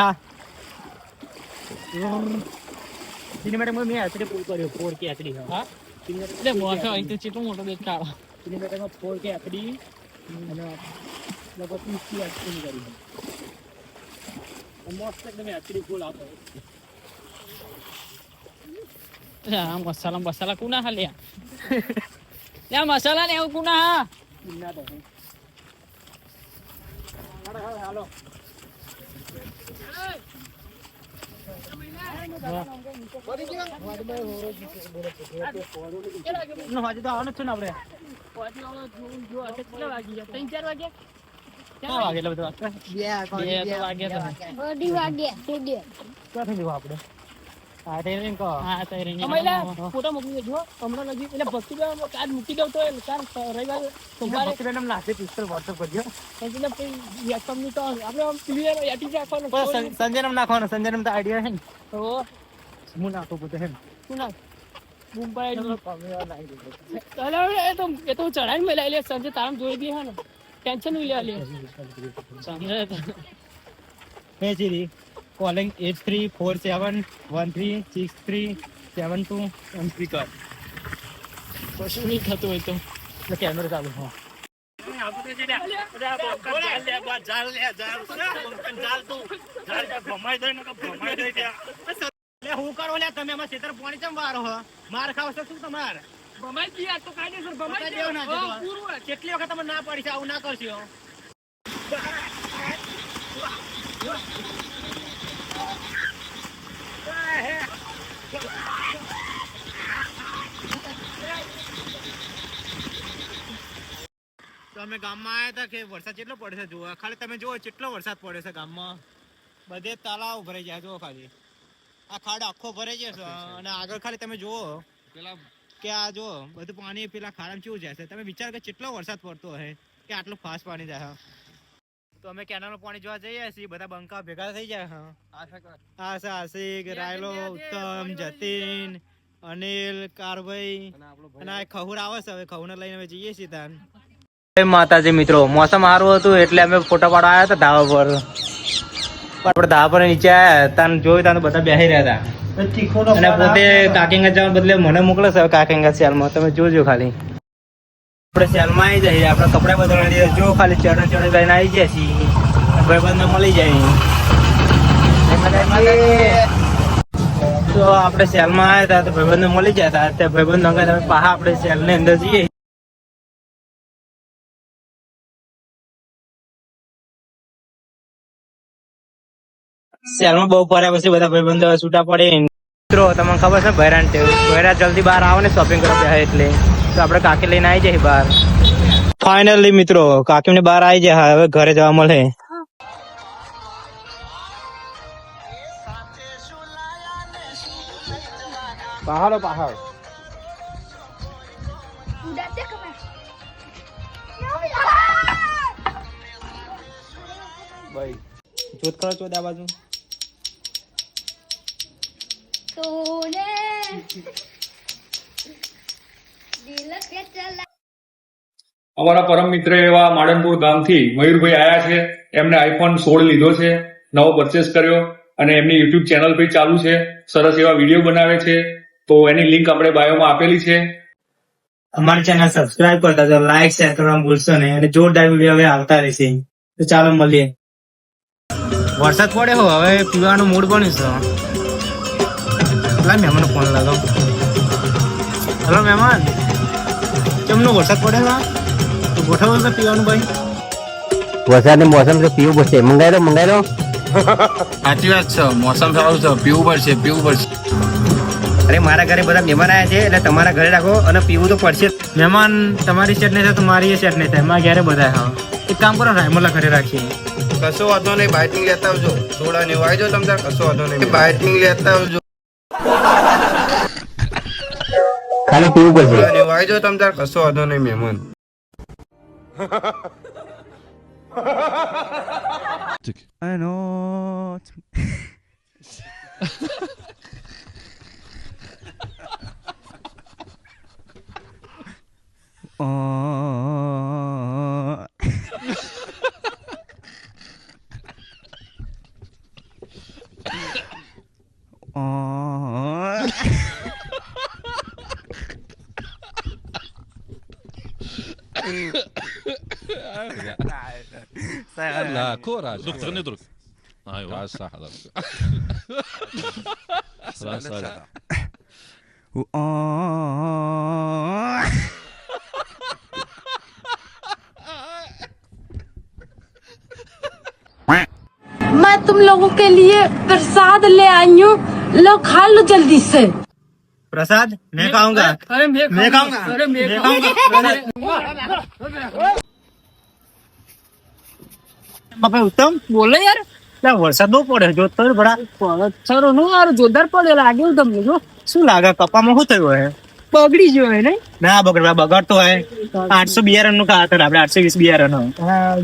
હા સિનેમેટિક મેં એચડી પૂર કર્યો 4K એચડી. હા એટલે મોટો અહીં તો કેટલો મોટો દેખાડો. સિનેમેટિકમાં 4K એચડી અને લગભગ 30 એચડી કરી. મોસ્ટ એકદમ એચડી ફૂલ આપો. આ મસાલા કુના હાલ્યા? લ્યા મસાલા ને એવું કુના હા. હાલો ફોટો મોકલી દેજો હમણાં લગી. એટલે ભક્તિ કાર્ડ મૂકી દઉં તો રવિવાર સોમવારે વોટ્સઅપ કરજો. સંજય નામ નાખવાનો. સંજય નામ તો આઈડિયા છે ને. તો હું નાખું પોતે હે. શું નાખ એ તો ચઢાઈ મેલા એટલે સંજય તારામ જોઈ દી હે ને. ટેન્શન નહીં લે. Calling 8347136372 on speaker. કશું નહીં થતું હોય તો એટલે કેમેરો ચાલુ. હા હું કરો લે તમે અમારા ખેતર પાણી ચમ વારો હો. માર ખાવ છો શું તમારે? કેટલી વખત તમે ના પાડી છે આવું ના કરશો. તો અમે ગામમાં આવ્યા હતા કે વરસાદ કેટલો પડે છે જોવા. ખાલી તમે જુઓ કેટલો વરસાદ પડે છે ગામમાં. બધે તળાવ ભરાઈ જાય જુઓ ખાલી. આ ખાડો આખો ભરાઈ જાય છે અને આગળ ખાલી તમે જુઓ કે આ જો બધું પાણી પેલા ખાડામાં કેવું જાય છે. તમે વિચાર કે કેટલો વરસાદ પડતો હશે કે આટલું ફાસ્ટ પાણી જાય. તો અમે કેનાલનું પાણી જોવા જઈએ છીએ. બધા બંકા ભેગા થઈ જાય. આશિક, રાયલો, ઉત્તમ, જતીન, અનિલ, કારભાઈ અને આ ખહુર આવે છે. હવે ખહુને લઈને અમે જઈએ છીએ ત્યાં. માતાજી મિત્રો, મોસમ સારું હતું એટલે અમે ફોટા પાડવા આવ્યા હતા ધાબા પર. આપણે ધાબા પર નીચે આવ્યા ત્યાં જોયું ત્યાં બધા બેસી રહ્યા હતા અને પોતે કાકિંગા જવા બદલે મને મોકલે છે કાકિંગા સેલમાં. તમે જોજો ખાલી. આપણે સેલમાં આવી જઈએ. આપણે કપડા બદલવા જો ખાલી ચડે લઈને આવી જાય છીએ. ભાઈબંધને મળી જાય. તો આપણે સેલમાં આવ્યા હતા તો ભાઈબંધને મળી ગયા હતા. તે ભાઈબંધ અંગે તમે પાહા આપણે સેલની અંદર જઈએ. સેલમાં બહુ ફર્યા પછી બધા ભાઈબંધો છૂટા પડે. મિત્રો તમને ખબર છે ભૈરાન ટેવ. ભૈરા જલ્દી બહાર આવે ને શોપિંગ કરવા બેસે એટલે. તો આપણે કાકી લઈને આવી જાય બહાર. ફાઇનલી મિત્રો કાકીને બહાર આવી જાય. હવે ઘરે જવા મળે. પહાડો પહાડ ભાઈ જોત કરો ચોદ આ બાજુ. અમારા પરમ મિત્ર એવા માડનપુર ગામથી મયુરભાઈ આયા છે. એમને iPhone 16 લીધો છે, નવો પરચેસ કર્યો અને એમની YouTube ચેનલ પણ ચાલુ છે. સરસ એવા વિડીયો બનાવે છે. તો એની લિંક આપણે બાયોમાં આપેલી છે. અમારી ચેનલ સબસ્ક્રાઇબ કરતા જાઓ, લાઈક શેર કરવાનું ભૂલશો નહીં અને જોરદાર વિડીયો હવે આવતા રહેશે. તો ચાલો મળીએ. વરસાદ પડે હો, હવે પીવાનું મૂડ બન્યું છે. મહેમાન ફોન લગાવ. હેલો મહેમાન, કેમનો વરસાદ પડે તો ગોઠવો છે પીવાનું ભાઈ. વરસાદની મોસમ છે, પીવું પડશે. મંગાઈ લો. સાચી વાત છે, મોસમ સારું છે, પીવું પડશે. અરે મારા ઘરે બધા મહેમાન આવ્યા છે એટલે તમારા ઘરે રાખો અને પીવું તો પડશે. મહેમાન તમારી સેટ નહીં થાય તો મારી એ સેટ નહીં થાય. મારા ઘરે બધા હા. એક કામ કરો, રાયમલા ઘરે રાખીએ. કશો વાંધો નહીં, બાઇટિંગ લેતા આવજો. સોડા ને વાઈ જો તમે કશો વાંધો નહીં, બાઇટિંગ લેતા આવજો. ખાલી પીવું પડશે. સોડા ને વાઈ જો તમે કશો વાંધો નહીં મહેમાન. I know. لا كورة دكتور ندرك ايوه صح मैं तुम लोगों के लिए प्रसाद ले आई हूँ, लो खा लो जल्दी से. प्रसाद मैं खाऊंगा. अरे मैं खाऊंगा. अरे मैं खाऊंगा. બાપા ઉત્તમ બોલે યાર, વરસાદ બહુ પડે જો તો બડા. સરો નું યાર જોરદાર પડે લાગ્યું તમને. જો શું લાગે કપામાં શું થયું હે? બગડી ગયો હે નહીં? ના બગડતો હોય. 800 બિયારણ નું ખાતર આપણે 820 બિયારણ.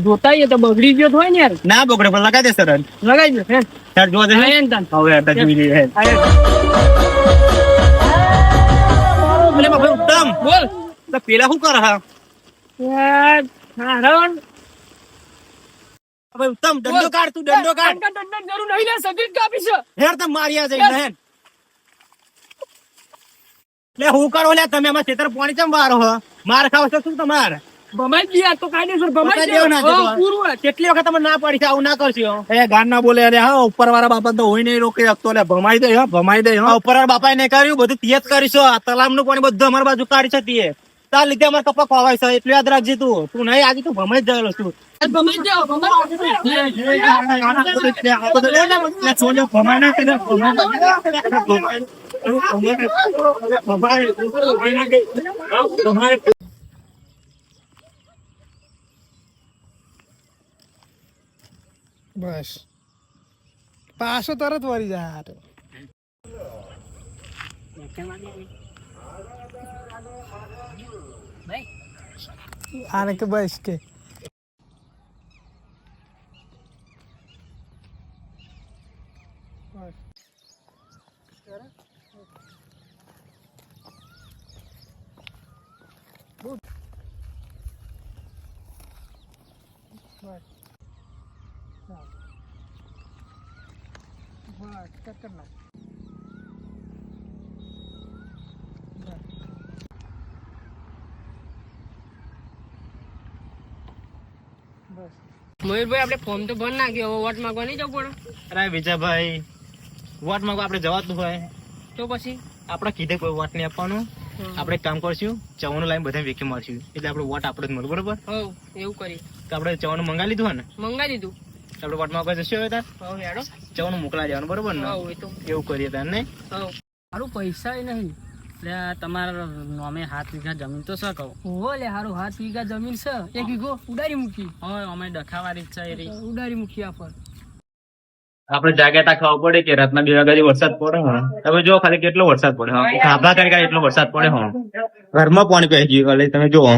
જોતા તો બગડી ગયો હોય ને યાર. ના બગડે પણ લગાઈ દે સરળ. લગાઈ દે યાર જોવા દે. હવે યાર જોઈ લઈએ. અરે બાપા ઉત્તમ બોલ. તો પેલા શું કરે હા? યાર નારણ હવે ઉત્તમ દંડો કાઢ, તું દંડો કાઢ. દંડ જરૂર નહીં લે, સગીર કાપી છે. હેર તમે માર્યા જઈને હેર. લે હું કરો લે તમે અમાર ખેતર પાણી ચમ વારો હો? માર ખાવ છો શું તમારે? ભમાઈ ગયા તો કાયદેસર ભમાઈ દેવ ના ગયા. દેતો. પૂરું કેટલી વખત તમે ના પડી છે આવું ના કરશો. એ ગાન ના બોલે. અરે હા, ઉપર વાળા બાપા તો હોય નહીં રોકી શકતો. ભમાઈ દે. ભમાઈ દે. ઉપર બાપા નહીં કર્યું, બધું તિયત કરીશું. આ તલાવનું પાણી બધું અમારી બાજુ કાઢી છે તીએ. તાર લીધે અમારે કપા ખવાય છે એટલું યાદ રાખજે. તું નહીં આજે તું ભમાઈ જ ગયેલો છું. ભમાઈ જાઓ, ભમાઈ. ભમાઈ. બસ પાછો તરત વળી જાય હારે. આને કે બસ કે મયુરભાઈ આપણે ફોર્મ તો ભર નાખ્યો, હવે વોટ માંગવા નહીં જવું પડે? અરે વિજયભાઈ, વોટ માંગવા આપણે જવાતું હોય તો પછી આપણે કીધે કોઈ વોટ નહીં આપવાનું. આપણે એક કામ કરશું, ચવાનું લાઈન બધા વેકી મારશું, એટલે આપણે વોટ આપણે જ મળે. બરોબર? હવ એવું કરી. તો આપણે ચવાનું મંગાવી લીધું હોય ને, મંગાવી દીધું. આપણે વોટ માંગવા જશું હવે તાર હવ હેડો. ચવાનું મોકલા દેવાનું. બરોબર ને? હવ એ તો એવું કરીએ તાર ને. હવ સારું પૈસા નહીં એટલે તમારા નામે 7 વીઘા જમીન તો શું કહું? ઓહો લે હારું 7 વીઘા જમીન છે, 1 વીઘો ઉડારી મૂકી. હોય અમે ડખાવાળી ઈચ્છા એ રહી. ઉડારી મૂકી આ પર. આપણે જાગ્યા ખાવા પડે કે રાતના 2 વાગ્યાથી વરસાદ પડે. તમે જો ખાલી કેટલો વરસાદ પડે. ખાભા કરી એટલો વરસાદ પડે. ઘરમાં પાણી પી ગયું. એટલે તમે જુઓ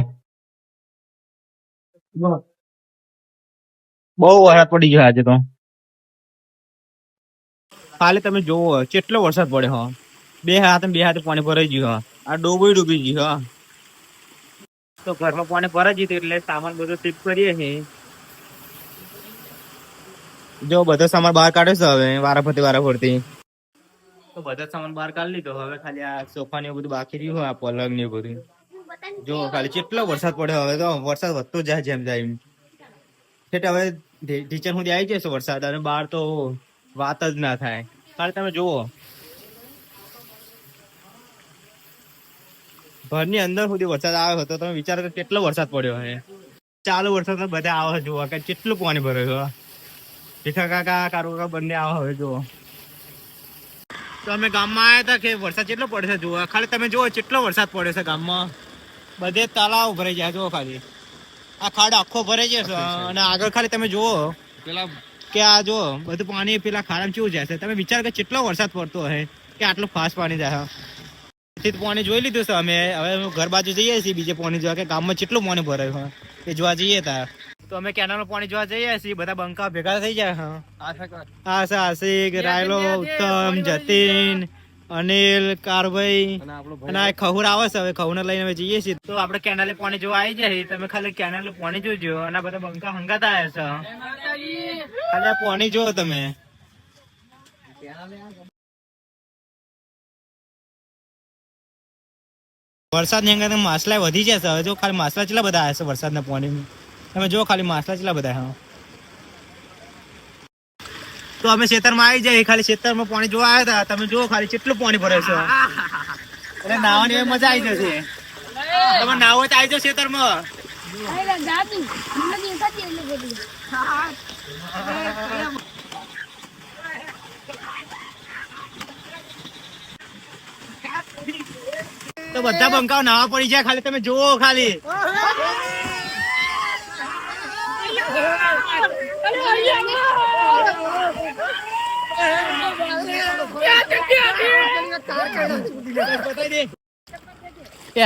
બહુ વરસાદ પડી ગયો આજે તો. કાલે તમે જોવો કેટલો વરસાદ પડે. બે હાથે પાણી ભરાઈ ગયું. આ ડૂબી ગયું. તો ઘરમાં પાણી ભરાઈ ગયું એટલે સામાન બધો શિફ્ટ કરીએ છીએ. જો બધો સામાન બહાર કાઢે છે હવે વારાફરતી. તો બધા સામાન બહાર કાઢી લીધો. હવે ખાલી આ સોફા ને બધું બાકી રહ્યું હોય, આ પલંગ ને બધું. જો ખાલી કેટલો વરસાદ પડ્યો. હવે તો વરસાદ વધતો જાય જેમ જાય. હવે ટીચર સુધી આવી જશે વરસાદ, અને બહાર તો વાત જ ના થાય. ખાલી તમે જુઓ ઘરની અંદર સુધી વરસાદ આવ્યો હતો. તમે વિચારો કે કેટલો વરસાદ પડ્યો હે. ચાલુ વરસાદ બધા આવે જુઓ કે કેટલું પાણી ભર્યું. ભીખા કાકા કારુ કાકા બંને આવા હવે જુઓ. તો અમે ગામમાં આવ્યા હતા કે વરસાદ કેટલો પડે છે જુઓ. ખાલી તમે જુઓ કેટલો વરસાદ પડે છે ગામમાં. બધે તળાવ ભરાઈ જાય જુઓ. ખાલી આ ખાડો આખો ભરાઈ જશે. અને આગળ ખાલી તમે જુઓ પેલા કે આ જો બધું પાણી પેલા ખાડામાં કેવું જાય છે. તમે વિચાર કે કેટલો વરસાદ પડતો હશે કે આટલું ફાસ્ટ પાણી જાય. પાણી જોઈ લીધું છે અમે. હવે ઘર બાજુ જઈએ છીએ બીજે પાણી જોવા કે ગામમાં કેટલું પાણી ભરાયું હોય એ જોવા જઈએ તાર. તો અમે કેનાલમાં પાણી જોવા જઈએ છીએ. બધા બંકા ભેગા થઈ જાય. આશિક, રાયલો, ઉત્તમ, જતીન, અનિલ, કારભાઈ અને આ ખહુર આવે છે. હવે ખહુર લઈને અમે જઈએ છીએ. તો આપણે કેનાલે પાણી જોવા આવી જાય. તમે ખાલી કેનાલે પાણી જોજો. અને બધા બંકા હંગાતા આવ્યા છે. ખાલી આ પાણી જો તમે. વરસાદ ની અંગે માછલા વધી જશે. હવે જો ખાલી માછલા કેટલા બધા આવ્યા છે વરસાદના પાણીમાં. તમે જો ખાલી માછલા કેટલા બધા. તો અમે ખેતરમાં આવી જાય. ખાલી ખેતરમાં પાણી જોવા આવ્યા હતા. તમે જો ખાલી કેટલું પાણી ભરે છે. એટલે નાવાની મજા આવી જશે. તમે નાવો તો આવી જાવ ખેતરમાં. તો બધા બંકાઓ નાવા પડી જાય. ખાલી તમે જુઓ ખાલી.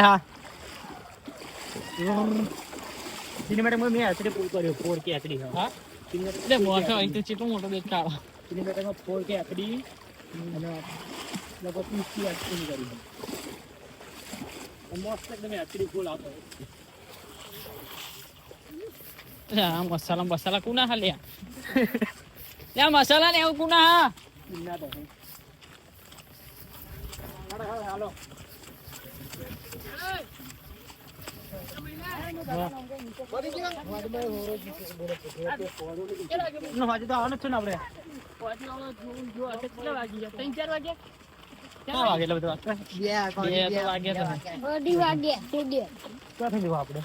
હા સિનેમેટિક મેં આચડી પૂર કર્યો. 4K આચડી. હા એટલે મોટો અહીં તો કેટલો મોટો દેખાડો. સિનેમેટિકમાં 4K આચડી અને લગભગ 30 આચડી કરી. મસ્ત એકદમ આચડી ફૂલ આવતો. આ મસાલા કુના હાલ્યા? લ્યા મસાલા ને એવું કુના હા? હાલો હજી તો આવવાનું જ છે ને આપણે. કેટલા વાગી ગયા? 3-4 વાગ્યા? કેટલા વાગે? એટલે બધું આપણે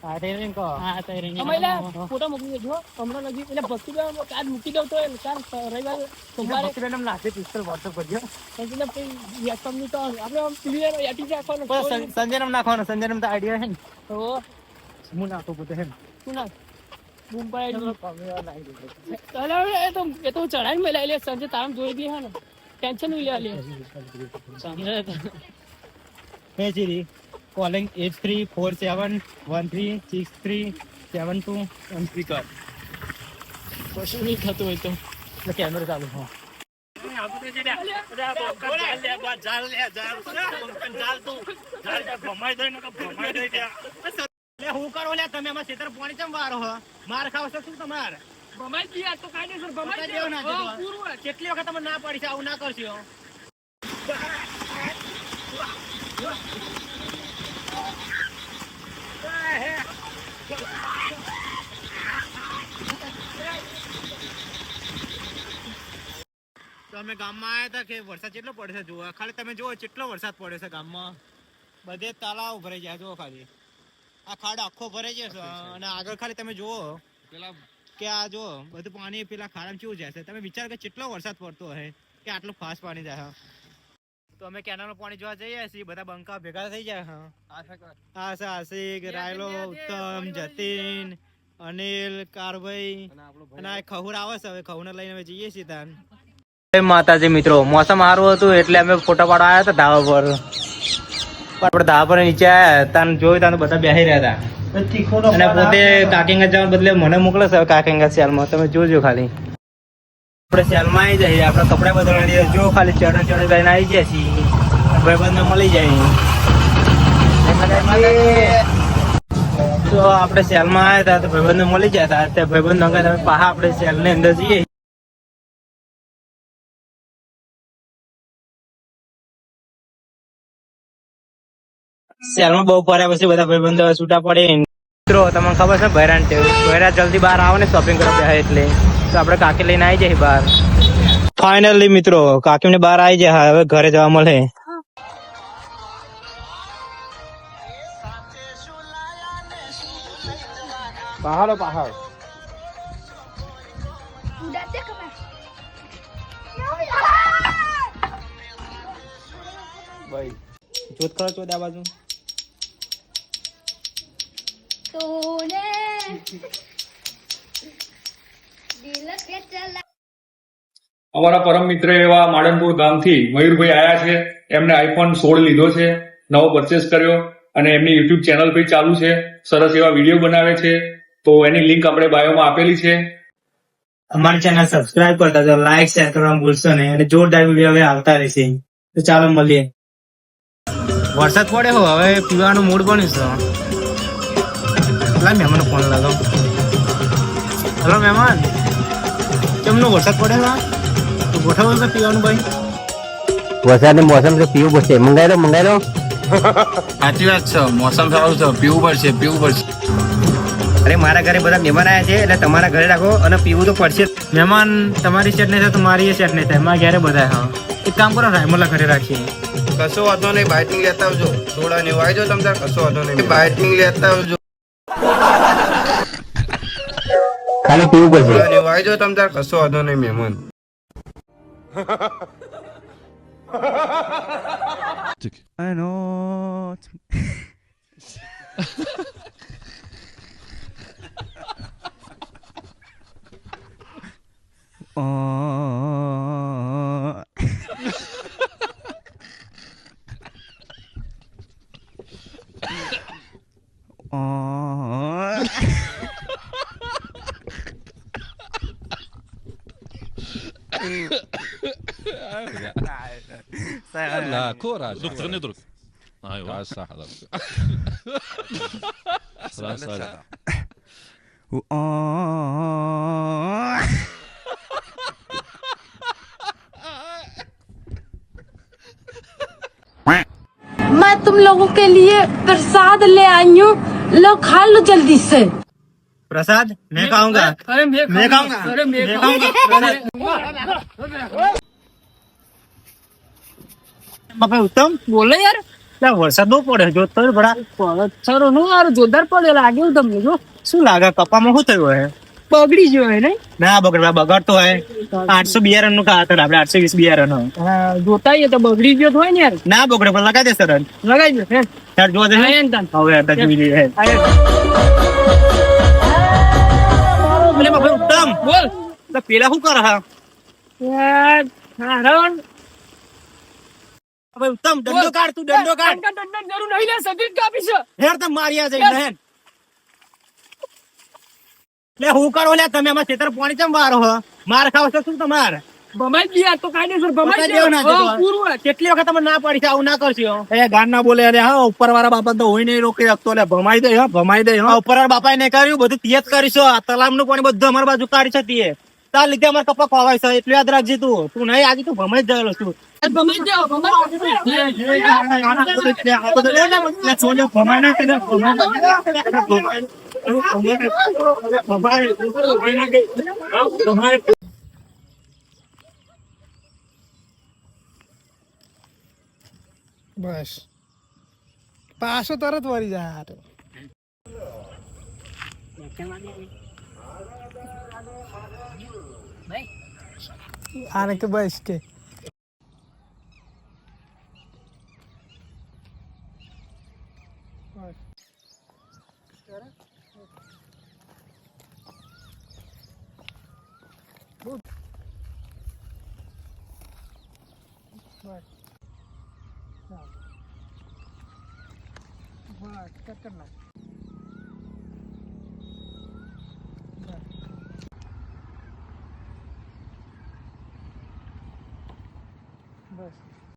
હા ટ્રેનિંગ કહો. હા તો ફોટો મોકલી દેજો હમણાં લગી. એટલે ભક્તિબેન કાર્ડ મૂકી દઉં તો રવિવારે સોમવારે ભક્તિબેન એમ લાગે પિસ્તોલ વોટ્સઅપ કરજો. એટલે કંપની તો આપણે આમ ક્લિયર એટી રાખવાનું. સંજયનામ નાખવાનો. સંજયનામ તો આઈડિયા હે ને. તો હું નાખું પોતે હે ને. શું નાખ? બૂમ પડાવી એ તો ચડાવી મેલા એટલે સંજય તારામ જોઈ દે ને ટેન્શન નહીં લેવા લે સમજે તો. Hey Siri, calling 8347136372 on speaker. કશું નહીં થતું હોય તો કેમેરો ચાલુ હા. હું કરો લે તમે એમાં ક્ષેત્ર પાણી ચમ વારો હો માર ખાવ છો શું તમારે ભમાઈ ગયા તો કાયદેસર ભમાઈ દેવ ના ગયા દેતો. પૂરું કેટલી વખત તમે ના પાડી છે આવું ના કરશો. તો અમે ગામમાં આવ્યા હતા કે વરસાદ કેટલો પડે છે જુઓ ખાલી તમે જુઓ કેટલો વરસાદ પડે છે ગામમાં બધે તળાવ ભરાઈ જાય જુઓ ખાલી આ ખાડ આખો ભરાઈ જાય છે અને આગળ ખાલી તમે જુઓ પેલા કે આ જો બધું પાણી પેલા ખાડામાં કેવું જાય છે તમે વિચાર કે કેટલો વરસાદ પડતો હશે કે આટલું ફાસ્ટ પાણી જાય. તો અમે કેનાલનું પાણી જોવા જઈએ છીએ બધા બંકા ભેગા થઈ જાય. હા આશિક રાયલો ઉત્તમ જતીન અનિલ કારભાઈ અને આ ખહુર આવે છે હવે ખહુને લઈને અમે જઈએ છીએ તાન. જય માતાજી મિત્રો, મોસમ સારું હતું એટલે અમે ફોટો પાડવા આવ્યા હતા ધાબા પર. આપણે ધાબા પર નીચે આવ્યા તાન જોયું તાન બધા બેસી રહ્યા હતા અને પોતે કાકિંગા જવા બદલે મને મોકલે છે કાકિંગા સેલમાં. તમે જોજો ખાલી આપણે સેલમાં આવી જઈએ આપણે કપડા બદલવા જો ખાલી ચડે લઈને આવી જાય છીએ ભાઈબંધને મળી જાય. તો આપણે સેલમાં આવ્યા હતા તો ભાઈબંધને મળી ગયા હતા તે ભાઈબંધ અંગે તમે પાહા આપણે સેલની અંદર જઈએ. સેલમાં બહુ ફર્યા પછી બધા ભાઈબંધો છૂટા પડે. મિત્રો તમને ખબર છે બહેરાન જલ્દી બહાર આવે ને શોપિંગ કરવા બેસે એટલે તો આપણે કાકી લઈને આવી જાય બહાર. ફાઇનલી મિત્રો કાકી ને બહાર આવી જાય હવે ઘરે જવા મળે. પહાડો પહાડ ભાઈ જોત કરો ચોદ આ બાજુ અમારા પરમ મિત્ર એવા માડનપુર ગામથી મયુરભાઈ આયા છે. એમને iPhone 16 લીધો છે, નવો પરચેસ કર્યો અને એમની YouTube ચેનલ પર ચાલુ છે. સરસ એવા વિડીયો બનાવે છે. તો એની લિંક આપણે બાયોમાં આપેલી છે. અમારી ચેનલ સબસ્ક્રાઇબ કરતા જાઓ, લાઈક શેર કરવાનું ભૂલશો નહીં અને જોરદાર વિડીયો હવે આવતા રહેશે. તો ચાલો મળીએ. વરસાદ પડે હો હવે પીવાનું મૂડ બન્યું છે. મહેમાન ફોન લગાવ. હેલો મહેમાન, કેમનો વરસાદ પડે તો ગોઠવો છે પીવાનું ભાઈ? વરસાદની મોસમ છે પીવું પડશે. મંગાઈ લો સાચી વાત છે, મોસમ સારું છે, પીવું પડશે. અરે મારા ઘરે બધા મહેમાન આવ્યા છે એટલે તમારા ઘરે રાખો અને પીવું તો પડશે. મહેમાન તમારી સેટ નહીં થાય તો મારી સેટ નહીં થાય. મારા ઘરે બધા હા એક કામ કરો રાયમલા ઘરે રાખીએ. કશો વાંધો નહીં, બાઇટિંગ લેતા આવજો. સોડા ને વાયજો તમ તાર, કશો વાંધો નહીં, બાઇટિંગ લેતા આવજો. ખાલી પીવું પડશે. સોડા ને વાયજો તમ તાર, કશો વાંધો નહીં મહેમાન. I know. لا كورة دكتور ندرك ايوه صح خلاص मैं तुम लोगों के लिए प्रसाद ले आई हूँ, लो खा लो जल्दी से. प्रसाद मैं खाऊंगा. અરે मैं खाऊंगा. અરે મેં मैं खाऊंगा. બાપા ઉત્તમ બોલે યાર ત્યાં વરસાદ બહુ પડે જો તો બડા સરો નું યાર જોરદાર પડે લાગ્યું તમને જો શું લાગે કપામાં શું થયું હે? બગડી ગયો હે નહીં ના બગડતો હોય 800 બિયારણ નું ખાતર આપણે 820 બિયારણ જોતા તો બગડી ગયો હોય ને યાર ના બગડે પણ લગાઈ દે સર લગાઈ દો હે તાર જોવા દે હવે જોઈ લઈએ ઉત્તમ બોલ તો પેલા શું કરે હા યાર હારણ હવે ઉત્તમ દંડો કાઢ તું દંડો કાઢ દંડ જરૂર નહીં લે સગીર કાપી છે હેર તમે માર્યા જઈને હેન લે હું કરો લે તમે આમાં ખેતર પાણી ચમ વારો હ માર ખાવ છો શું તમારે ભમાઈ ગયા તો કાયદેસર ભમાઈ પકડી દેવો ના ગયા જતો. પૂરું કેટલી વખત તમે ના પાડી છે આવું ના કરશો એ ગાન ના બોલે અરે હા ઉપર વાળા બાપા તો હોય નહીં રોકી શકતો લે ભમાઈ દે હા ભમાઈ દે હા ઉપર વાળા બાપા ને કર્યું બધું તિયત કરીશો આ તલાબ નું પાણી બધું અમારી બાજુ કાઢી છે તિયે તાર લીધે અમારે કપા ખવાય છે એટલું યાદ રાખજે તું નહીં આજે તું ભમાઈ જ ગયેલો છું ભમાઈ જાઓ બસ પાછો તરત વળી જાય હારે. આને કે બસ કે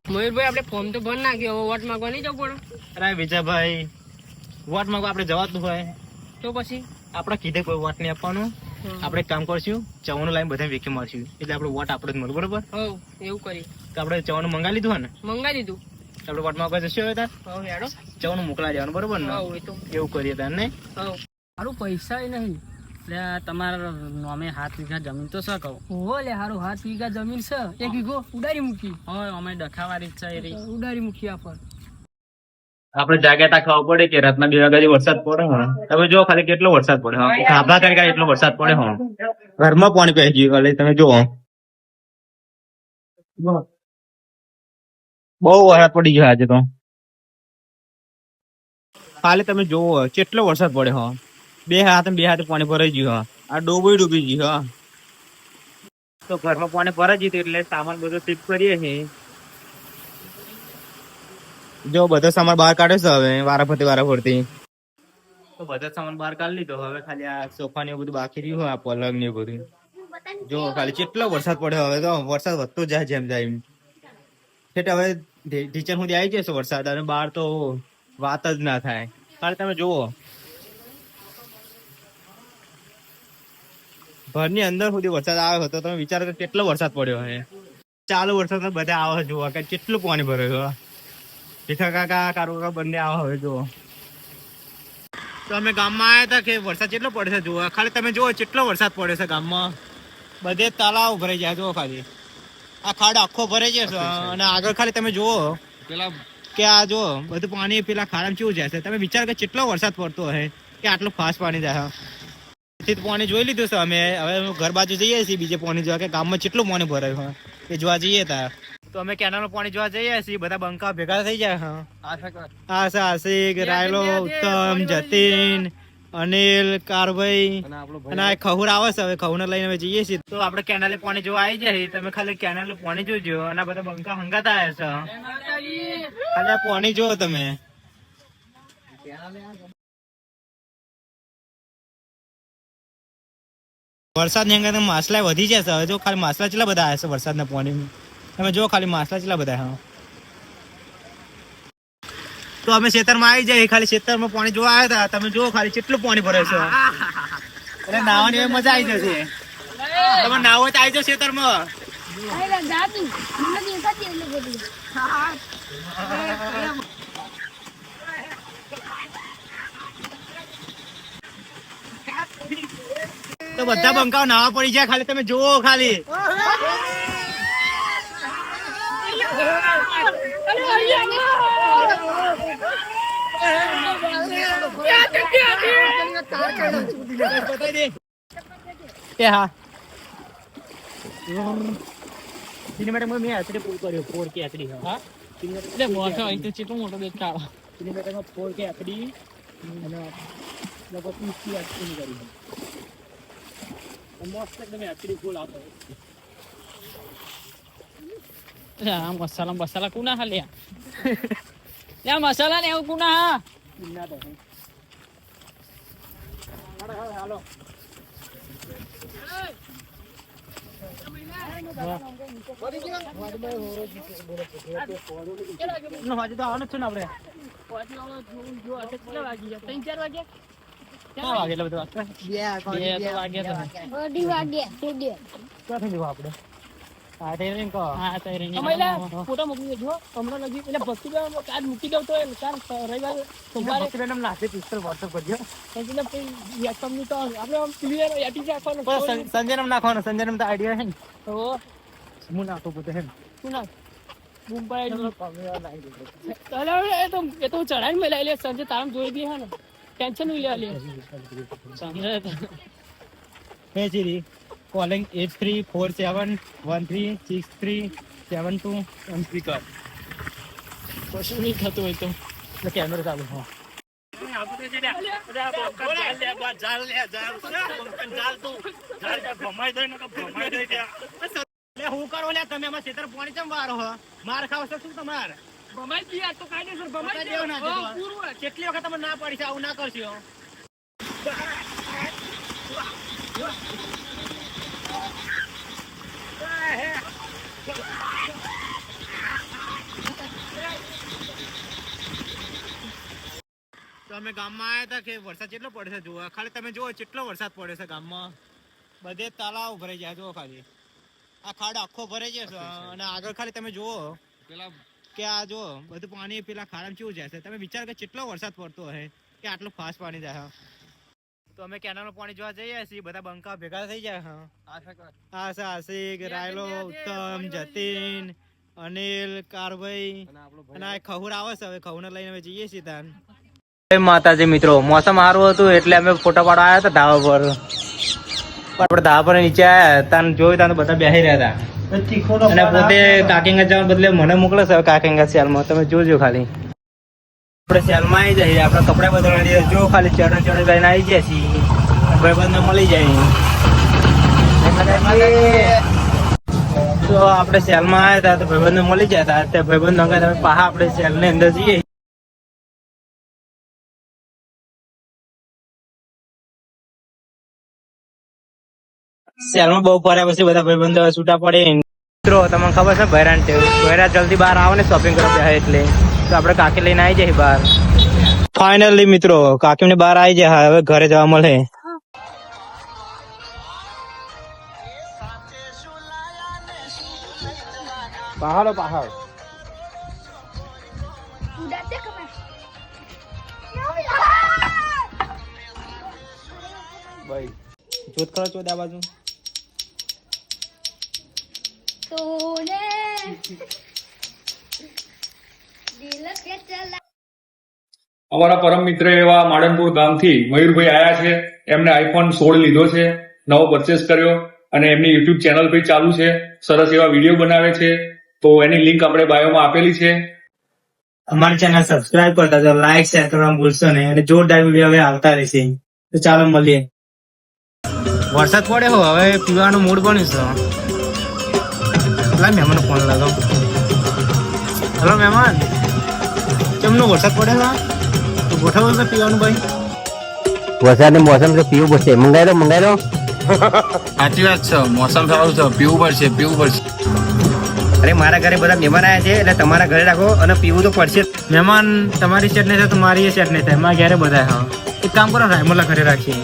મયુરભાઈ આપણે ફોર્મ તો ભર નાખ્યો હવે વોટ માંગવા નહીં જવું પડે અરે વિજયભાઈ વોટ માંગવા આપણે જવાતું હોય તો પછી આપણે કીધે કોઈ વોટ નહીં આપવાનું આપણે એક કામ કરશું ચવાનું લાઈન બધા વેકી મારશું એટલે આપણે વોટ આપણે જ મળે બરોબર હવ એવું કરી તો આપણે ચવાનું મંગાવી લીધું હોય ને મંગાવી દીધું આપણે વોટ માંગવા જશે હવે તાર હવ હેડો ચવાનું મોકલાવી દેવાનું બરોબર ને હવ એ તો એવું કરીએ તાર નહીં હવ મારું પૈસા નહીં એટલે તમારા નામે 7 વીઘા જમીન તો શું કહું ઓહો લે હારું 7 વીઘા જમીન છે 1 વીઘો ઉડાડી મૂકી હોય અમે ડખાવાળી જ છે એ રહી. ઉડાડી મૂકી આપણ આપણે જાગ્યા ખાવા પડે કે રાતના 2 વાગ્યાથી વરસાદ પડે હા તમે જો ખાલી કેટલો વરસાદ પડે હા ખાભા કરી એટલો વરસાદ પડે હા ઘરમાં પાણી પહી ગયું એટલે તમે જુઓ બહુ વરસાદ પડી ગયો આજે તો ખાલી તમે જોવો કેટલો વરસાદ પડે હા બે હાથે પાણી ભરાઈ ગયું હા આ ડૂબી ગયું હા તો ઘરમાં પાણી ભરાઈ ગયું એટલે સામાન બધો શિફ્ટ કરીએ છીએ જો બધો સામાન બહાર કાઢે છે હવે વારાફરતી તો બધો સામાન બહાર કાઢી લીધો હવે ખાલી આ સોફા ને બધું બાકી રહ્યું હોય આ પલંગ ને બધું જો ખાલી કેટલો વરસાદ પડ્યો હવે તો વરસાદ વધતો જાય જેમ જાય એમ એટલે હવે ટીચર સુધી આવી જશે વરસાદ અને બહાર તો વાત જ ના થાય ખાલી તમે જુઓ ઘરની અંદર સુધી વરસાદ આવ્યો હતો તમે વિચારો કે કેટલો વરસાદ પડ્યો હે ચાલુ વરસાદ બધા આવે જુઓ કે કેટલું પાણી ભર્યું ભીખા કાકા કારો કાકા બંને આવા હવે જુઓ તો અમે ગામમાં આવ્યા હતા કે વરસાદ કેટલો પડે છે જુઓ ખાલી તમે જુઓ કેટલો વરસાદ પડે છે ગામમાં બધે તળાવ ભરાઈ જાય જુઓ ખાલી આ ખાડ આખો ભરાઈ જશે અને આગળ ખાલી તમે જુઓ પેલા કે આ જુઓ બધું પાણી પેલા ખાડામાં કેવું જાય છે તમે વિચાર કે કેટલો વરસાદ પડતો હશે કે આટલું ફાસ્ટ પાણી જાય પાણી જોઈ લીધું છે અમે હવે ઘર બાજુ જઈએ છીએ બીજે પાણી જોવા કે ગામમાં કેટલું પાણી ભરાયું હોય એ જોવા જઈએ ત્યાં તો અમે કેનાલનું પાણી જોવા જઈએ છીએ બધા બંકા ભેગા થઈ જાય આશિક રાયલો ઉત્તમ જતીન અનિલ કારભાઈ અને આ ખહુર આવે છે હવે ખહુને લઈને અમે જઈએ છીએ તો આપણે કેનાલે પાણી જોવા આવી જાય તમે ખાલી કેનાલનું પાણી જોજો અને આ બધા બંકા હંગાતા આવ્યા છે ખાલી આ પાણી જો તમે વરસાદ ની અંગે માછલા વધી જશે હવે જો ખાલી માછલા કેટલા બધા આવ્યા છે વરસાદના પાણી તમે જો ખાલી માછલા કેટલા બધા હા તો અમે ખેતરમાં આવી જાય ખાલી ખેતરમાં પાણી જોવા આવ્યા હતા તમે જો ખાલી કેટલું પાણી ભરે છે એટલે નાવાની મજા આવી જશે તમે નાવો તો આવી જાવ ખેતરમાં તો બધા બંકાઓ નાવા પડી જાય ખાલી તમે જુઓ ખાલી હા સિનેમેટિક માં મેં આસરે પૂર કર્યો 4K HD હા એટલે મોટો અહીં તો કેટલો મોટો દેખાડો સિનેમેટિક માં 4K HD અને લગભગ 30 HD કરી મસ્ત એકદમ એચડી ફૂલ આવતો આ મસાલા બસાલા કુના હાલ્યા લ્યા મસાલા ને એવું કુના હા ના તો હાલો હજી તો આવવાનું જ છે ને આપણે કેટલા વાગી ગયા 3-4 વાગ્યા ક્યાં વાગે એટલે બધું વાત બે તો વાગ્યા ક્યાં થઈ જવું આપણે આ થઈ રહ્યું કહો હા તઈ અમાયલા ફોટો મોકલી દેજો હમણાં લગી એટલે ભક્તિ કાર્ડ મૂકી દઉં તો કાલ રવિવાર સોમવારે ભક્તિબેન નાખી પિસ્તોલ વોટ્સઅપ કરજો એટલે પછી કંપની તો આપણે આમ ક્લિયર યાટી રાખવાનું સંજય નામ નાખવાનો સંજય નામ તો આઈડિયા છે ને તો હું નાખું પોતે હે શું ના મુંબઈ એ તો ચડાઈને મેલા એટલે સંજય તારામ જોઈ દી હે ને ટેન્શન નહીં લે હે જીરી કોલિંગ 8347136372 કર કશું નહીં થતું હોય તો એટલે કેમેરો ચાલુ હા હું કરો લે તમે એમાં ખેતર પાણી ચમ વારો હો માર ખાવ છો શું તમારે ભમાઈ દી આ તો કાયદેસર ભમાઈ દેવ ના દેવો પૂરું કેટલી વખત તમે ના પાડી છે આવું ના કરશો અમે ગામમાં આવ્યા હતા કે વરસાદ કેટલો પડે છે જોવા ખાલી તમે જુઓ કેટલો વરસાદ પડે છે ગામમાં બધે તળાવ ભરાઈ જાય જુઓ ખાલી આ ખાડો આખો ભરાઈ જશે અને આગળ ખાલી તમે જુઓ પેલા કે આ જો બધું પાણી પેલા ખાડામાં કેવું જાય છે તમે વિચાર કે કેટલો વરસાદ પડતો હશે કે આટલું ફાસ્ટ પાણી જાય તો અમે કેનાલમાં પાણી જોવા જઈએ છીએ બધા બંકા ભેગા થઈ જાય આશા આશિક રાયલો ઉત્તમ જતીન અનિલ કારભાઈ અને આ ખહુર આવે છે હવે ખહુને લઈને અમે જઈએ છીએ ત્યાં માતાજી મિત્રો મોસમ સારું હતું એટલે અમે ફોટો પાડવા આવ્યા હતા ધાબા પર આપણે ધાબા પર નીચે આવ્યા ત્યાં જોયું ત્યાં બધા બેસી રહ્યા હતા અને પોતે કાકિંગા જવા બદલે મને મોકલે છે કાકિંગા સેલમાં તમે જોજો ખાલી આપણે સેલમાં આવી જઈએ આપણે કપડા બદલવા જો ખાલી ચડો ચડો કરીને આવી જાય છીએ ભાઈબંધને મળી જાય તો આપણે સેલમાં આવ્યા હતા તો ભાઈબંધને મળી જાય હતા તે ભાઈબંધ અંગે તમે પાહા આપણે સેલની અંદર જઈએ સેલમાં બહુ ફર્યા પછી બધા ભાઈબંધો છૂટા પડે મિત્રો તમને ખબર છે બહેરાન જલ્દી બહાર આવે ને શોપિંગ કરવા એટલે તો આપણે કાકી લઈને આવી જાય બહાર ફાઇનલી મિત્રો કાકી ને બહાર આવી જાય હવે ઘરે જવા મળે પહાડો પહાડ ભાઈ જોત કરો ચોદ આ બાજુ અમારા પરમ મિત્ર એવા માડનપુર ગામથી મયુરભાઈ આયા છે એમને આઈફોન 16 લીધો છે નવો પરચેસ કર્યો અને એમની યુટ્યુબ ચેનલ પણ ચાલુ છે સરસ એવા વિડીયો બનાવે છે તો એની લિંક આપણે બાયોમાં આપેલી છે અમારી ચેનલ સબસ્ક્રાઇબ કરતા તો લાઈક શેર કરવાનું ભૂલશો નહીં અને જોરદાર વિડીયો હવે આવતા રહેશે તો ચાલો મળીએ વરસાદ પડે હો હવે પીવાનું મૂડ બન્યું છે મહેમાન ફોન લગાવ હેલો મહેમાન કેમનો વરસાદ પડે તો ગોઠવો છે પીવાનું ભાઈ વરસાદની મોસમ છે પીવું પડશે મંગાઈ લો સાચી વાત છે મોસમ સારું છે પીવું પડશે અરે મારા ઘરે બધા મહેમાન આવ્યા છે એટલે તમારા ઘરે રાખો અને પીવું તો પડશે મહેમાન તમારી સેટ નહીં થાય તો મારી સેટ નહીં થાય મારા ઘરે બધા હા એક કામ કરો રાયમલા ઘરે રાખીએ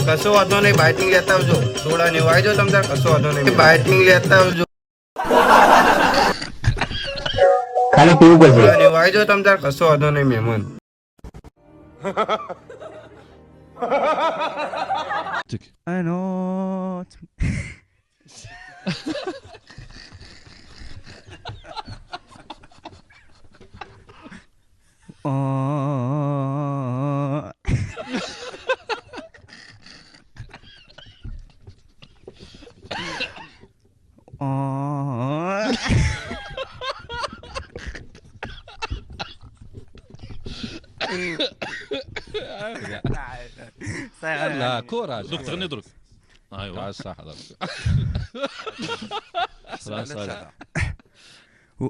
કશો વાંધો નહીં બાઇટિંગ લેતા આવજો સોડા ને વાયજો તમ તાર કશો વાંધો નહીં બાઇટિંગ લેતા આવજો ખાલી પીવું પડશે સોડા ને વાયજો તમ તાર કશો વાંધો નહીં મહેમાન I know. لا كورة دكتور نضرب ايوه صح و